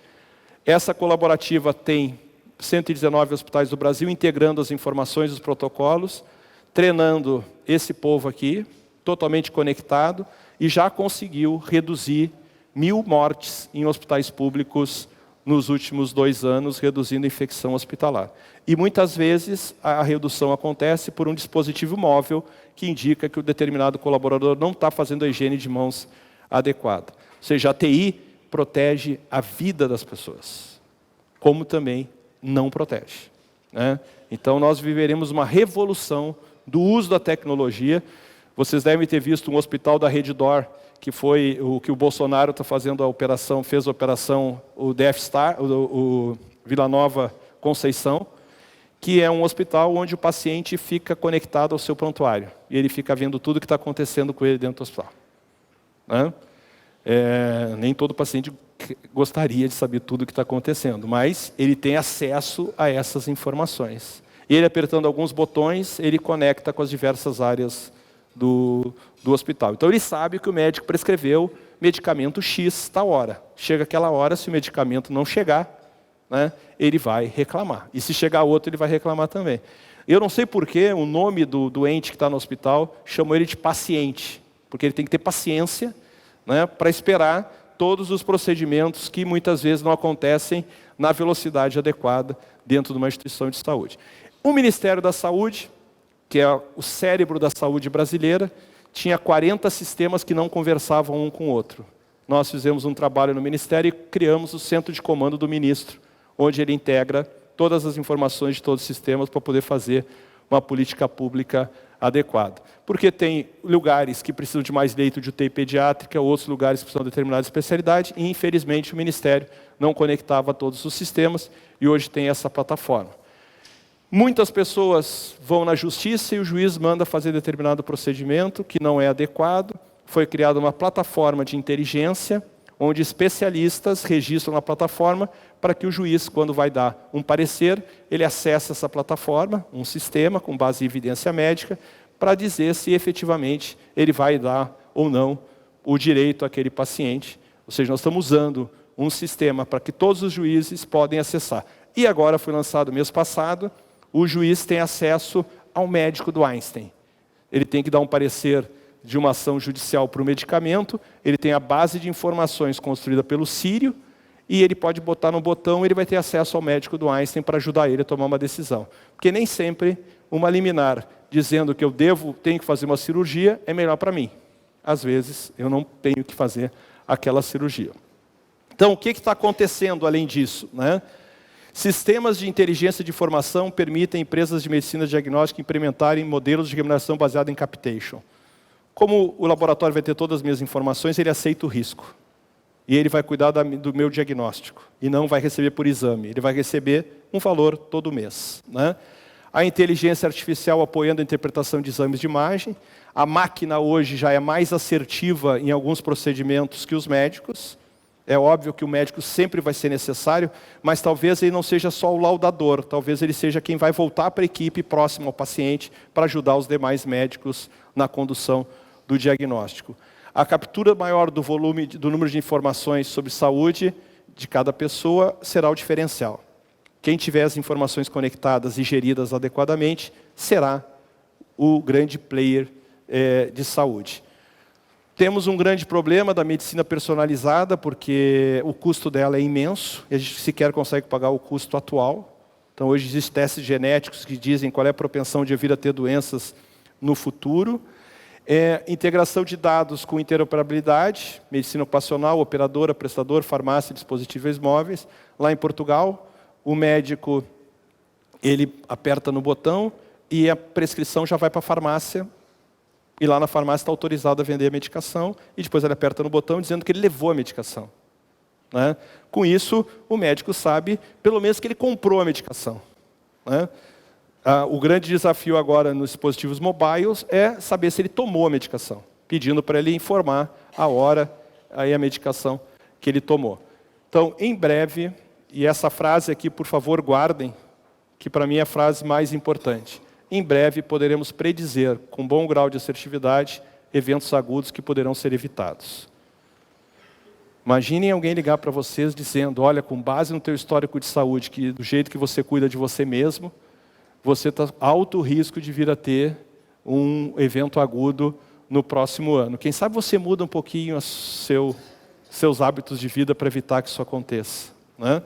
S4: Essa colaborativa tem 119 hospitais do Brasil integrando as informações dos protocolos, treinando esse povo aqui, totalmente conectado, e já conseguiu reduzir 1.000 mortes em hospitais públicos nos últimos 2 anos, reduzindo a infecção hospitalar. E muitas vezes a redução acontece por um dispositivo móvel que indica que o determinado colaborador não está fazendo a higiene de mãos adequada. Ou seja, a TI protege a vida das pessoas, como também não protege, né? Então nós viveremos uma revolução do uso da tecnologia. Vocês devem ter visto um hospital da Redditor, que foi o que o Bolsonaro está fazendo a operação, fez a operação, o Death Star, o Vila Nova Conceição, que é um hospital onde o paciente fica conectado ao seu prontuário. E ele fica vendo tudo o que está acontecendo com ele dentro do hospital, né? Nem todo paciente gostaria de saber tudo o que está acontecendo, mas ele tem acesso a essas informações. Ele, apertando alguns botões, ele conecta com as diversas áreas do hospital. Então ele sabe que o médico prescreveu medicamento X tal hora. Chega aquela hora, se o medicamento não chegar, né, ele vai reclamar. E se chegar outro, ele vai reclamar também. Eu não sei porquê o nome do doente que está no hospital chamou ele de paciente, porque ele tem que ter paciência, né, para esperar todos os procedimentos que muitas vezes não acontecem na velocidade adequada dentro de uma instituição de saúde. O Ministério da Saúde, que é o cérebro da saúde brasileira, tinha 40 sistemas que não conversavam um com o outro. Nós fizemos um trabalho no Ministério e criamos o centro de comando do ministro, onde ele integra todas as informações de todos os sistemas para poder fazer uma política pública adequada. Porque tem lugares que precisam de mais leito de UTI pediátrica, outros lugares que precisam de determinada especialidade, e infelizmente o Ministério não conectava todos os sistemas, e hoje tem essa plataforma. Muitas pessoas vão na justiça e o juiz manda fazer determinado procedimento que não é adequado. Foi criada uma plataforma de inteligência, onde especialistas registram na plataforma para que o juiz, quando vai dar um parecer, ele acesse essa plataforma, um sistema com base em evidência médica, para dizer se efetivamente ele vai dar ou não o direito àquele paciente. Ou seja, nós estamos usando um sistema para que todos os juízes podem acessar. E agora foi lançado mês passado, o juiz tem acesso ao médico do Einstein. Ele tem que dar um parecer de uma ação judicial para o medicamento, ele tem a base de informações construída pelo Sírio, e ele pode botar no botão, ele vai ter acesso ao médico do Einstein para ajudar ele a tomar uma decisão. Porque nem sempre uma liminar dizendo que eu tenho que fazer uma cirurgia é melhor para mim. Às vezes, eu não tenho que fazer aquela cirurgia. Então, o que está acontecendo além disso, né? Sistemas de inteligência de informação permitem empresas de medicina diagnóstica implementarem modelos de remuneração baseado em capitation. Como o laboratório vai ter todas as minhas informações, ele aceita o risco. E ele vai cuidar do meu diagnóstico. E não vai receber por exame. Ele vai receber um valor todo mês, né? A inteligência artificial apoiando a interpretação de exames de imagem. A máquina hoje já é mais assertiva em alguns procedimentos que os médicos. É óbvio que o médico sempre vai ser necessário, mas talvez ele não seja só o laudador, talvez ele seja quem vai voltar para a equipe próximo ao paciente para ajudar os demais médicos na condução do diagnóstico. A captura maior do volume, do número de informações sobre saúde de cada pessoa será o diferencial. Quem tiver as informações conectadas e geridas adequadamente será o grande player de saúde. Temos um grande problema da medicina personalizada, porque o custo dela é imenso, e a gente sequer consegue pagar o custo atual. Então, hoje existem testes genéticos que dizem qual é a propensão de vir a ter doenças no futuro. Integração de dados com interoperabilidade, medicina ocupacional, operadora, prestador, farmácia, dispositivos móveis. Lá em Portugal, o médico ele aperta no botão e a prescrição já vai para a farmácia. E lá na farmácia está autorizado a vender a medicação, e depois ele aperta no botão dizendo que ele levou a medicação, né? Com isso, o médico sabe, pelo menos, que ele comprou a medicação, né? O grande desafio agora nos dispositivos mobiles é saber se ele tomou a medicação, pedindo para ele informar a hora e a medicação que ele tomou. Então, em breve, e essa frase aqui, por favor, guardem, que para mim é a frase mais importante. Em breve, poderemos predizer, com bom grau de assertividade, eventos agudos que poderão ser evitados. Imaginem alguém ligar para vocês dizendo, olha, com base no teu histórico de saúde, que do jeito que você cuida de você mesmo, você está alto risco de vir a ter um evento agudo no próximo ano. Quem sabe você muda um pouquinho seus hábitos de vida para evitar que isso aconteça, né?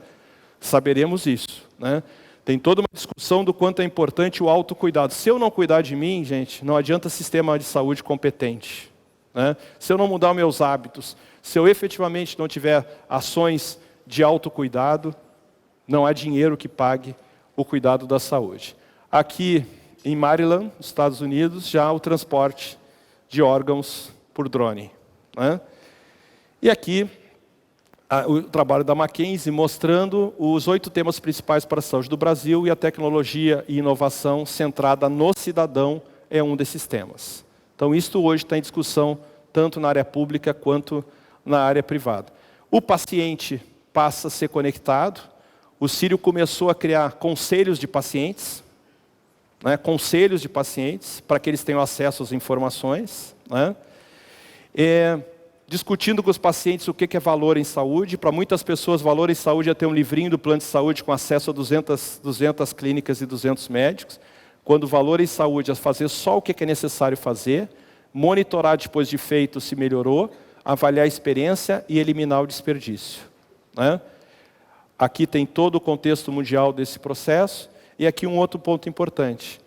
S4: Saberemos isso, né? Tem toda uma discussão do quanto é importante o autocuidado. Se eu não cuidar de mim, gente, não adianta sistema de saúde competente, né? Se eu não mudar meus hábitos, se eu efetivamente não tiver ações de autocuidado, não há dinheiro que pague o cuidado da saúde. Aqui em Maryland, nos Estados Unidos, já há o transporte de órgãos por drone, né? E aqui o trabalho da McKinsey mostrando os 8 temas principais para a saúde do Brasil, e a tecnologia e inovação centrada no cidadão é um desses temas. Então, isto hoje está em discussão tanto na área pública quanto na área privada. O paciente passa a ser conectado. O Sírio começou a criar conselhos de pacientes, né? Conselhos de pacientes, para que eles tenham acesso às informações, né? Discutindo com os pacientes o que é valor em saúde. Para muitas pessoas, valor em saúde é ter um livrinho do plano de saúde com acesso a 200 clínicas e 200 médicos. Quando valor em saúde é fazer só o que é necessário fazer, monitorar depois de feito se melhorou, avaliar a experiência e eliminar o desperdício, né? Aqui tem todo o contexto mundial desse processo. E aqui um outro ponto importante.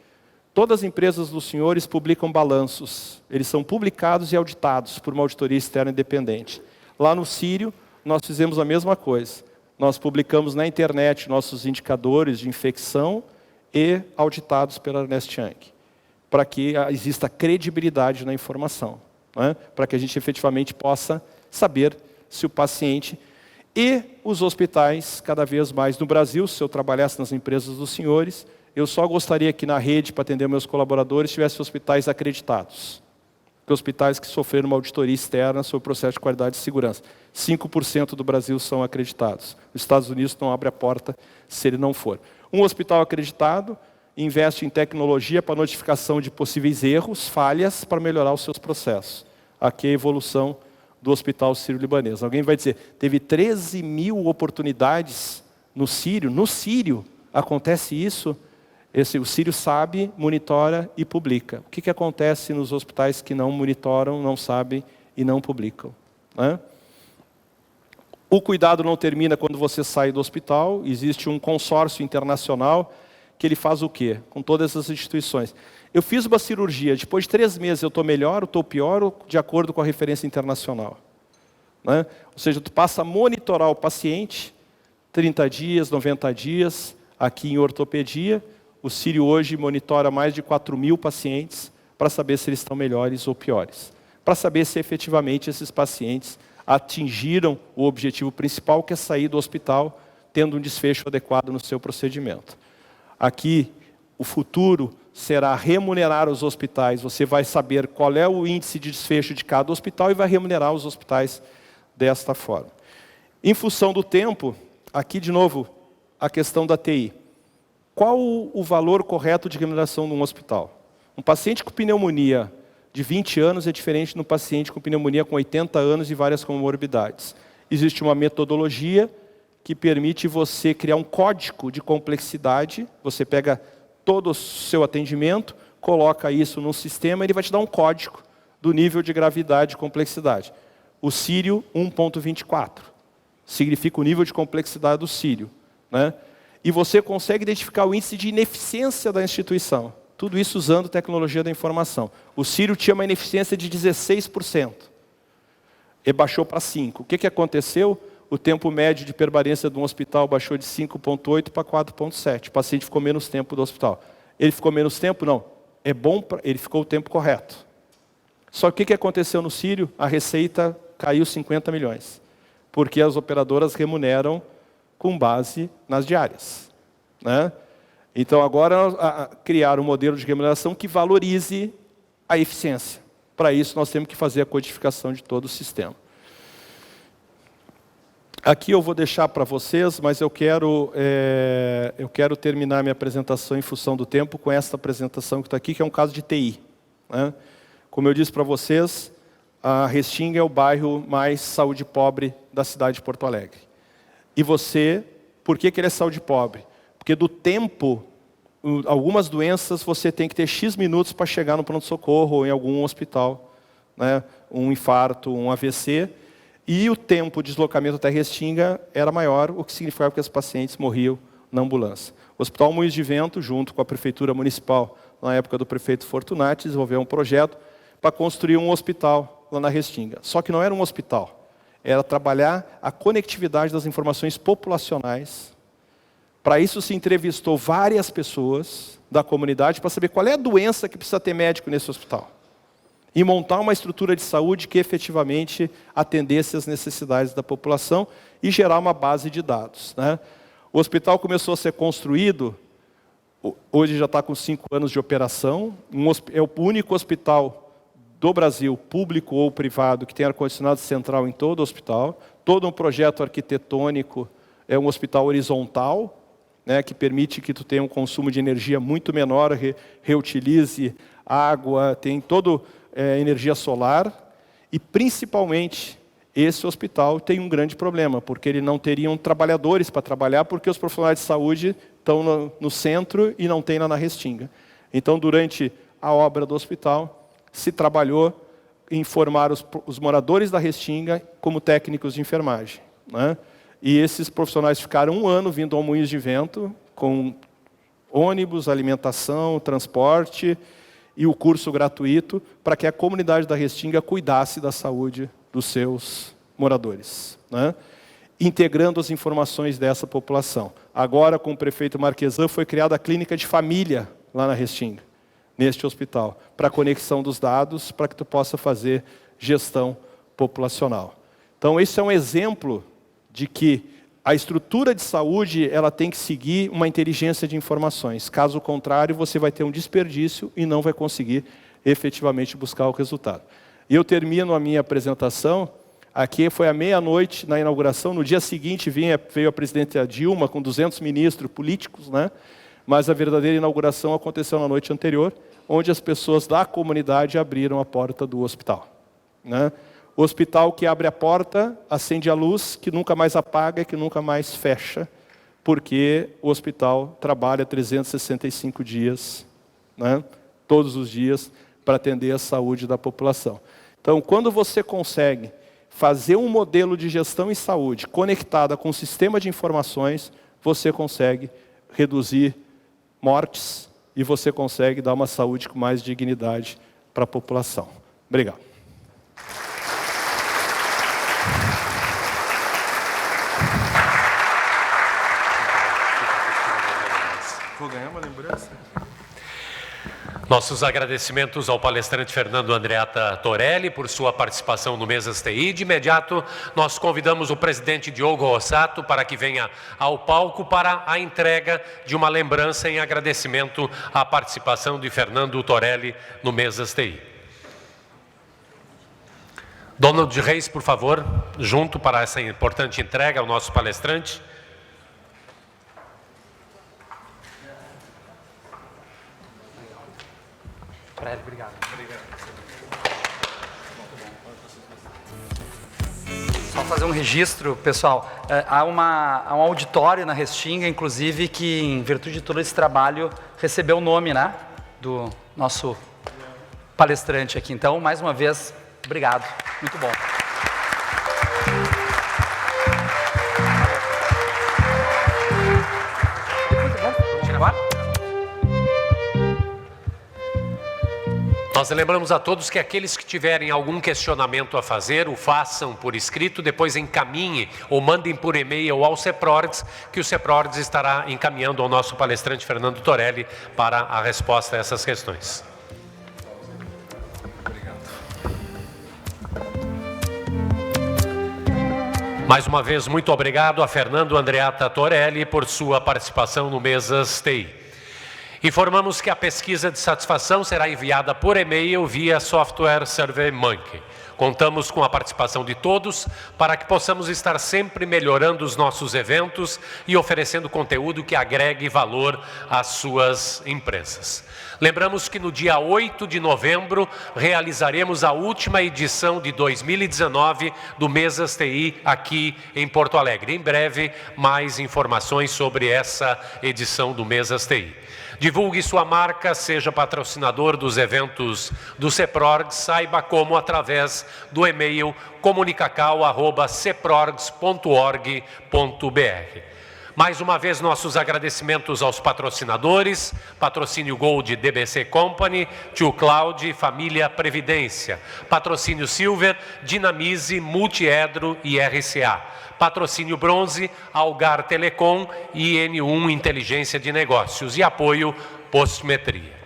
S4: Todas as empresas dos senhores publicam balanços. Eles são publicados e auditados por uma auditoria externa independente. Lá no Sírio, nós fizemos a mesma coisa. Nós publicamos na internet nossos indicadores de infecção e auditados pela Ernst Young, para que exista credibilidade na informação, né? Para que a gente efetivamente possa saber se o paciente e os hospitais, cada vez mais no Brasil, se eu trabalhasse nas empresas dos senhores, eu só gostaria que na rede, para atender meus colaboradores, tivesse hospitais acreditados. Que hospitais que sofreram uma auditoria externa sobre o processo de qualidade e segurança. 5% do Brasil são acreditados. Os Estados Unidos não abre a porta se ele não for. Um hospital acreditado investe em tecnologia para notificação de possíveis erros, falhas, para melhorar os seus processos. Aqui é a evolução do Hospital Sírio-Libanês. Alguém vai dizer, teve 13 mil oportunidades no Sírio acontece isso. O Sírio sabe, monitora e publica. O que acontece nos hospitais que não monitoram, não sabem e não publicam? Né? O cuidado não termina quando você sai do hospital. Existe um consórcio internacional que ele faz o quê? Com todas as instituições. Eu fiz uma cirurgia, depois de 3 meses eu estou melhor, eu estou pior, de acordo com a referência internacional. Né? Ou seja, tu passa a monitorar o paciente, 30 dias, 90 dias, aqui em ortopedia. O Sírio hoje monitora mais de 4.000 pacientes para saber se eles estão melhores ou piores. Para saber se efetivamente esses pacientes atingiram o objetivo principal, que é sair do hospital tendo um desfecho adequado no seu procedimento. Aqui, o futuro será remunerar os hospitais. Você vai saber qual é o índice de desfecho de cada hospital e vai remunerar os hospitais desta forma. Em função do tempo, aqui de novo, a questão da TI. Qual o valor correto de remuneração de um hospital? Um paciente com pneumonia de 20 anos é diferente de um paciente com pneumonia com 80 anos e várias comorbidades. Existe uma metodologia que permite você criar um código de complexidade. Você pega todo o seu atendimento, coloca isso num sistema, ele vai te dar um código do nível de gravidade e complexidade. O Sírio 1.24 significa o nível de complexidade do Sírio, né? E você consegue identificar o índice de ineficiência da instituição. Tudo isso usando tecnologia da informação. O Sírio tinha uma ineficiência de 16%. E baixou para 5%. O que aconteceu? O tempo médio de permanência de um hospital baixou de 5,8 para 4,7. O paciente ficou menos tempo do hospital. Ele ficou menos tempo? Não. É bom, ele ficou o tempo correto. Só que o que aconteceu no Sírio? A receita caiu 50 milhões. Porque as operadoras remuneram com base nas diárias. Né? Então agora criar um modelo de remuneração que valorize a eficiência. Para isso nós temos que fazer a codificação de todo o sistema. Aqui eu vou deixar para vocês, mas eu quero terminar minha apresentação em função do tempo com esta apresentação que está aqui, que é um caso de TI. Né? Como eu disse para vocês, a Restinga é o bairro mais saúde pobre da cidade de Porto Alegre. E você, por que ele é saúde pobre? Porque do tempo, algumas doenças você tem que ter X minutos para chegar no pronto-socorro ou em algum hospital, né? Um infarto, um AVC. E o tempo de deslocamento até Restinga era maior, o que significava que os pacientes morriam na ambulância. O Hospital Moinhos de Vento, junto com a Prefeitura Municipal, na época do prefeito Fortunati, desenvolveu um projeto para construir um hospital lá na Restinga. Só que não era um hospital. Era trabalhar a conectividade das informações populacionais. Para isso se entrevistou várias pessoas da comunidade para saber qual é a doença que precisa ter médico nesse hospital. E montar uma estrutura de saúde que efetivamente atendesse às necessidades da população e gerar uma base de dados. Né? O hospital começou a ser construído, hoje já está com 5 anos de operação, é o único hospital do Brasil, público ou privado, que tem ar-condicionado central em todo o hospital, todo um projeto arquitetônico, é um hospital horizontal, né, que permite que tu tenha um consumo de energia muito menor, reutilize água, tem toda energia solar, e principalmente esse hospital tem um grande problema, porque ele não teriam trabalhadores para trabalhar, porque os profissionais de saúde estão no centro e não tem lá na Restinga. Então, durante a obra do hospital, se trabalhou em formar os moradores da Restinga como técnicos de enfermagem. Né? E esses profissionais ficaram 1 ano vindo ao Moinhos de Vento, com ônibus, alimentação, transporte e o curso gratuito, para que a comunidade da Restinga cuidasse da saúde dos seus moradores. Né? Integrando as informações dessa população. Agora, com o prefeito Marquesan, foi criada a clínica de família lá na Restinga, neste hospital, para a conexão dos dados, para que tu possa fazer gestão populacional. Então, esse é um exemplo de que a estrutura de saúde ela tem que seguir uma inteligência de informações. Caso contrário, você vai ter um desperdício e não vai conseguir efetivamente buscar o resultado. E eu termino a minha apresentação, aqui foi à meia-noite na inauguração, no dia seguinte veio a presidenta Dilma com 200 ministros políticos, né? Mas a verdadeira inauguração aconteceu na noite anterior, onde as pessoas da comunidade abriram a porta do hospital. Né? O hospital que abre a porta, acende a luz, que nunca mais apaga e que nunca mais fecha, porque o hospital trabalha 365 dias, né, todos os dias, para atender a saúde da população. Então, quando você consegue fazer um modelo de gestão em saúde conectada com um sistema de informações, você consegue reduzir mortes e você consegue dar uma saúde com mais dignidade para a população. Obrigado.
S5: Vou ganhar uma lembrança?
S1: Nossos agradecimentos ao palestrante Fernando Andreatta Torelli por sua participação no Mesas TI. De imediato, nós convidamos o presidente Diogo Rossato para que venha ao palco para a entrega de uma lembrança em agradecimento à participação de Fernando Torelli no Mesas TI. Donald Reis, por favor, junto para essa importante entrega ao nosso palestrante.
S2: Obrigado. Só fazer um registro, pessoal. Há um auditório na Restinga, inclusive, que, em virtude de todo esse trabalho, recebeu o nome, né, do nosso palestrante aqui. Então, mais uma vez, obrigado. Muito bom.
S1: Nós lembramos a todos que aqueles que tiverem algum questionamento a fazer, o façam por escrito, depois encaminhem ou mandem por e-mail ao CEPRORDS, que o CEPRORDS estará encaminhando ao nosso palestrante Fernando Torelli para a resposta a essas questões. Mais uma vez, muito obrigado a Fernando Andreatta Torelli por sua participação no Mesas TI. Informamos que a pesquisa de satisfação será enviada por e-mail via software SurveyMonkey. Contamos com a participação de todos para que possamos estar sempre melhorando os nossos eventos e oferecendo conteúdo que agregue valor às suas empresas. Lembramos que no dia 8 de novembro realizaremos a última edição de 2019 do Mesas TI aqui em Porto Alegre. Em breve, mais informações sobre essa edição do Mesas TI. Divulgue sua marca, seja patrocinador dos eventos do CEPRORDS, saiba como através do e-mail comunicacau@ceprorgs.org.br. Mais uma vez, nossos agradecimentos aos patrocinadores, Patrocínio Gold DBC Company, Tio Cloud, Família Previdência, Patrocínio Silver, Dinamize, Multiedro e RCA. Patrocínio Bronze, Algar Telecom e N1 Inteligência de Negócios e apoio Postmetria.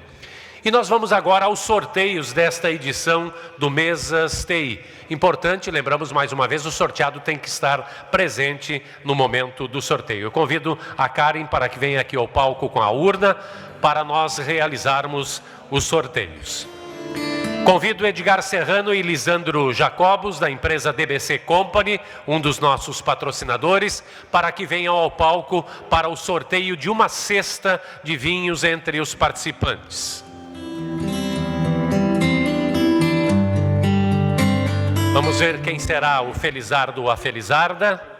S1: E nós vamos agora aos sorteios desta edição do Mesas TI. Importante, lembramos mais uma vez, o sorteado tem que estar presente no momento do sorteio. Eu convido a Karen para que venha aqui ao palco com a urna para nós realizarmos os sorteios. Convido Edgar Serrano e Lisandro Jacobos, da empresa DBC Company, um dos nossos patrocinadores, para que venham ao palco para o sorteio de uma cesta de vinhos entre os participantes. Vamos ver quem será o Felizardo ou a Felizarda.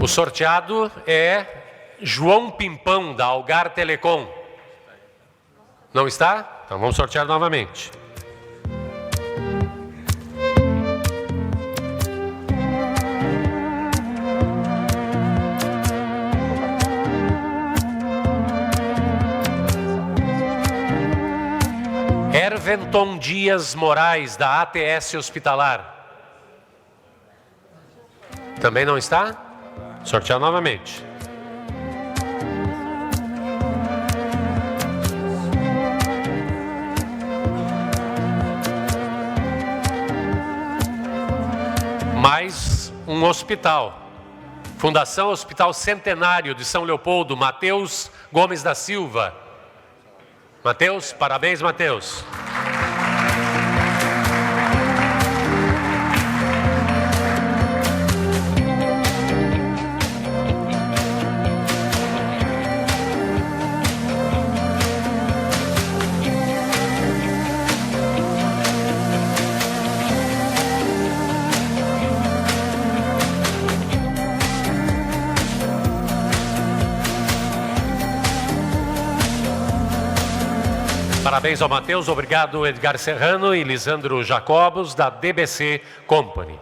S1: O sorteado é João Pimpão, da Algar Telecom. Não está? Então vamos sortear novamente. Erventon Dias Moraes, da ATS Hospitalar. Também não está? Sortear novamente. Mais um hospital. Fundação Hospital Centenário de São Leopoldo, Matheus Gomes da Silva. Matheus, parabéns, Matheus. Parabéns ao Matheus, obrigado Edgar Serrano e Lisandro Jacobos, da DBC Company.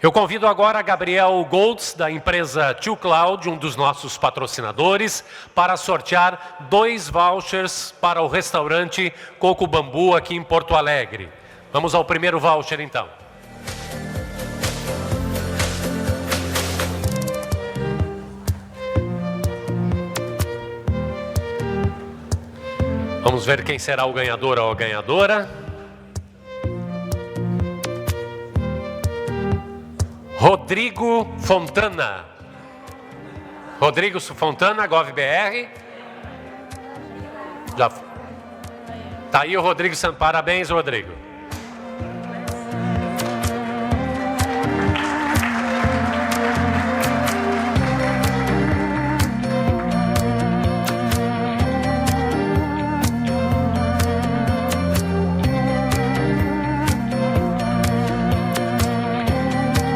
S1: Eu convido agora Gabriel Goltz, da empresa Tio Cloud, um dos nossos patrocinadores, para sortear 2 vouchers para o restaurante Coco Bambu aqui em Porto Alegre. Vamos ao primeiro voucher então. Vamos ver quem será o ganhador ou a ganhadora. Rodrigo Fontana. Rodrigo Fontana, GovBR. Já. Tá aí o Rodrigo. Parabéns, Rodrigo.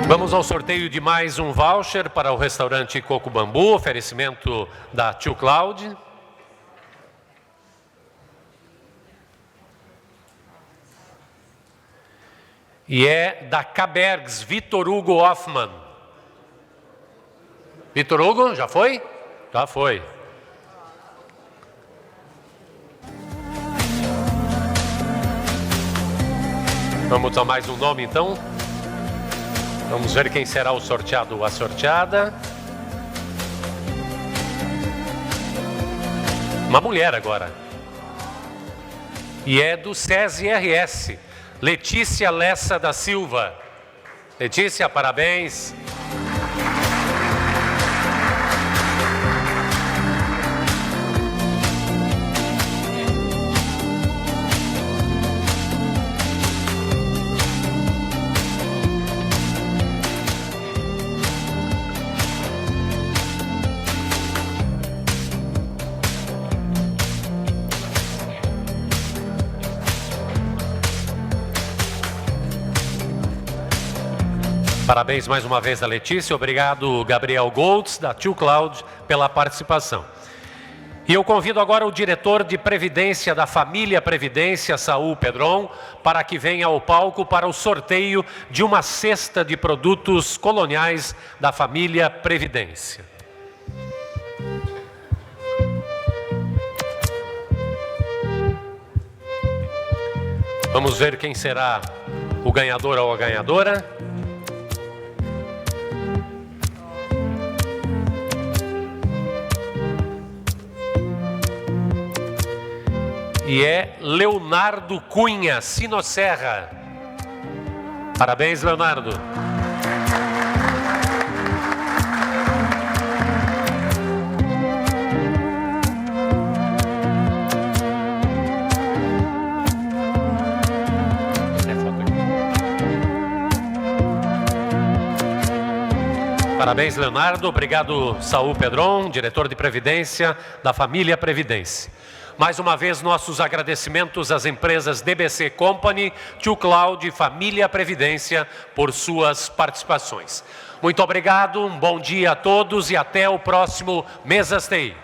S1: Vamos ao sorteio de mais um voucher para o restaurante Coco Bambu, oferecimento da Tio Cloud. E é da Cabergs, Vitor Hugo Hoffman. Vitor Hugo, já foi? Já foi. Vamos a mais um nome então. Vamos ver quem será o sorteado ou a sorteada. Uma mulher agora. E é do SESI RS, Letícia Lessa da Silva. Letícia, parabéns. Parabéns mais uma vez a Letícia, obrigado Gabriel Goltz, da Tio Cloud, pela participação. E eu convido agora o diretor de Previdência da Família Previdência, Saul Pedron, para que venha ao palco para o sorteio de uma cesta de produtos coloniais da Família Previdência. Vamos ver quem será o ganhador ou a ganhadora. E é Leonardo Cunha, Sinosserra. Parabéns, Leonardo. Parabéns, Leonardo. Obrigado, Saul Pedron, diretor de Previdência da Família Previdência. Mais uma vez, nossos agradecimentos às empresas DBC Company, Tio Cloud e Família Previdência por suas participações. Muito obrigado, um bom dia a todos e até o próximo Mesas TI.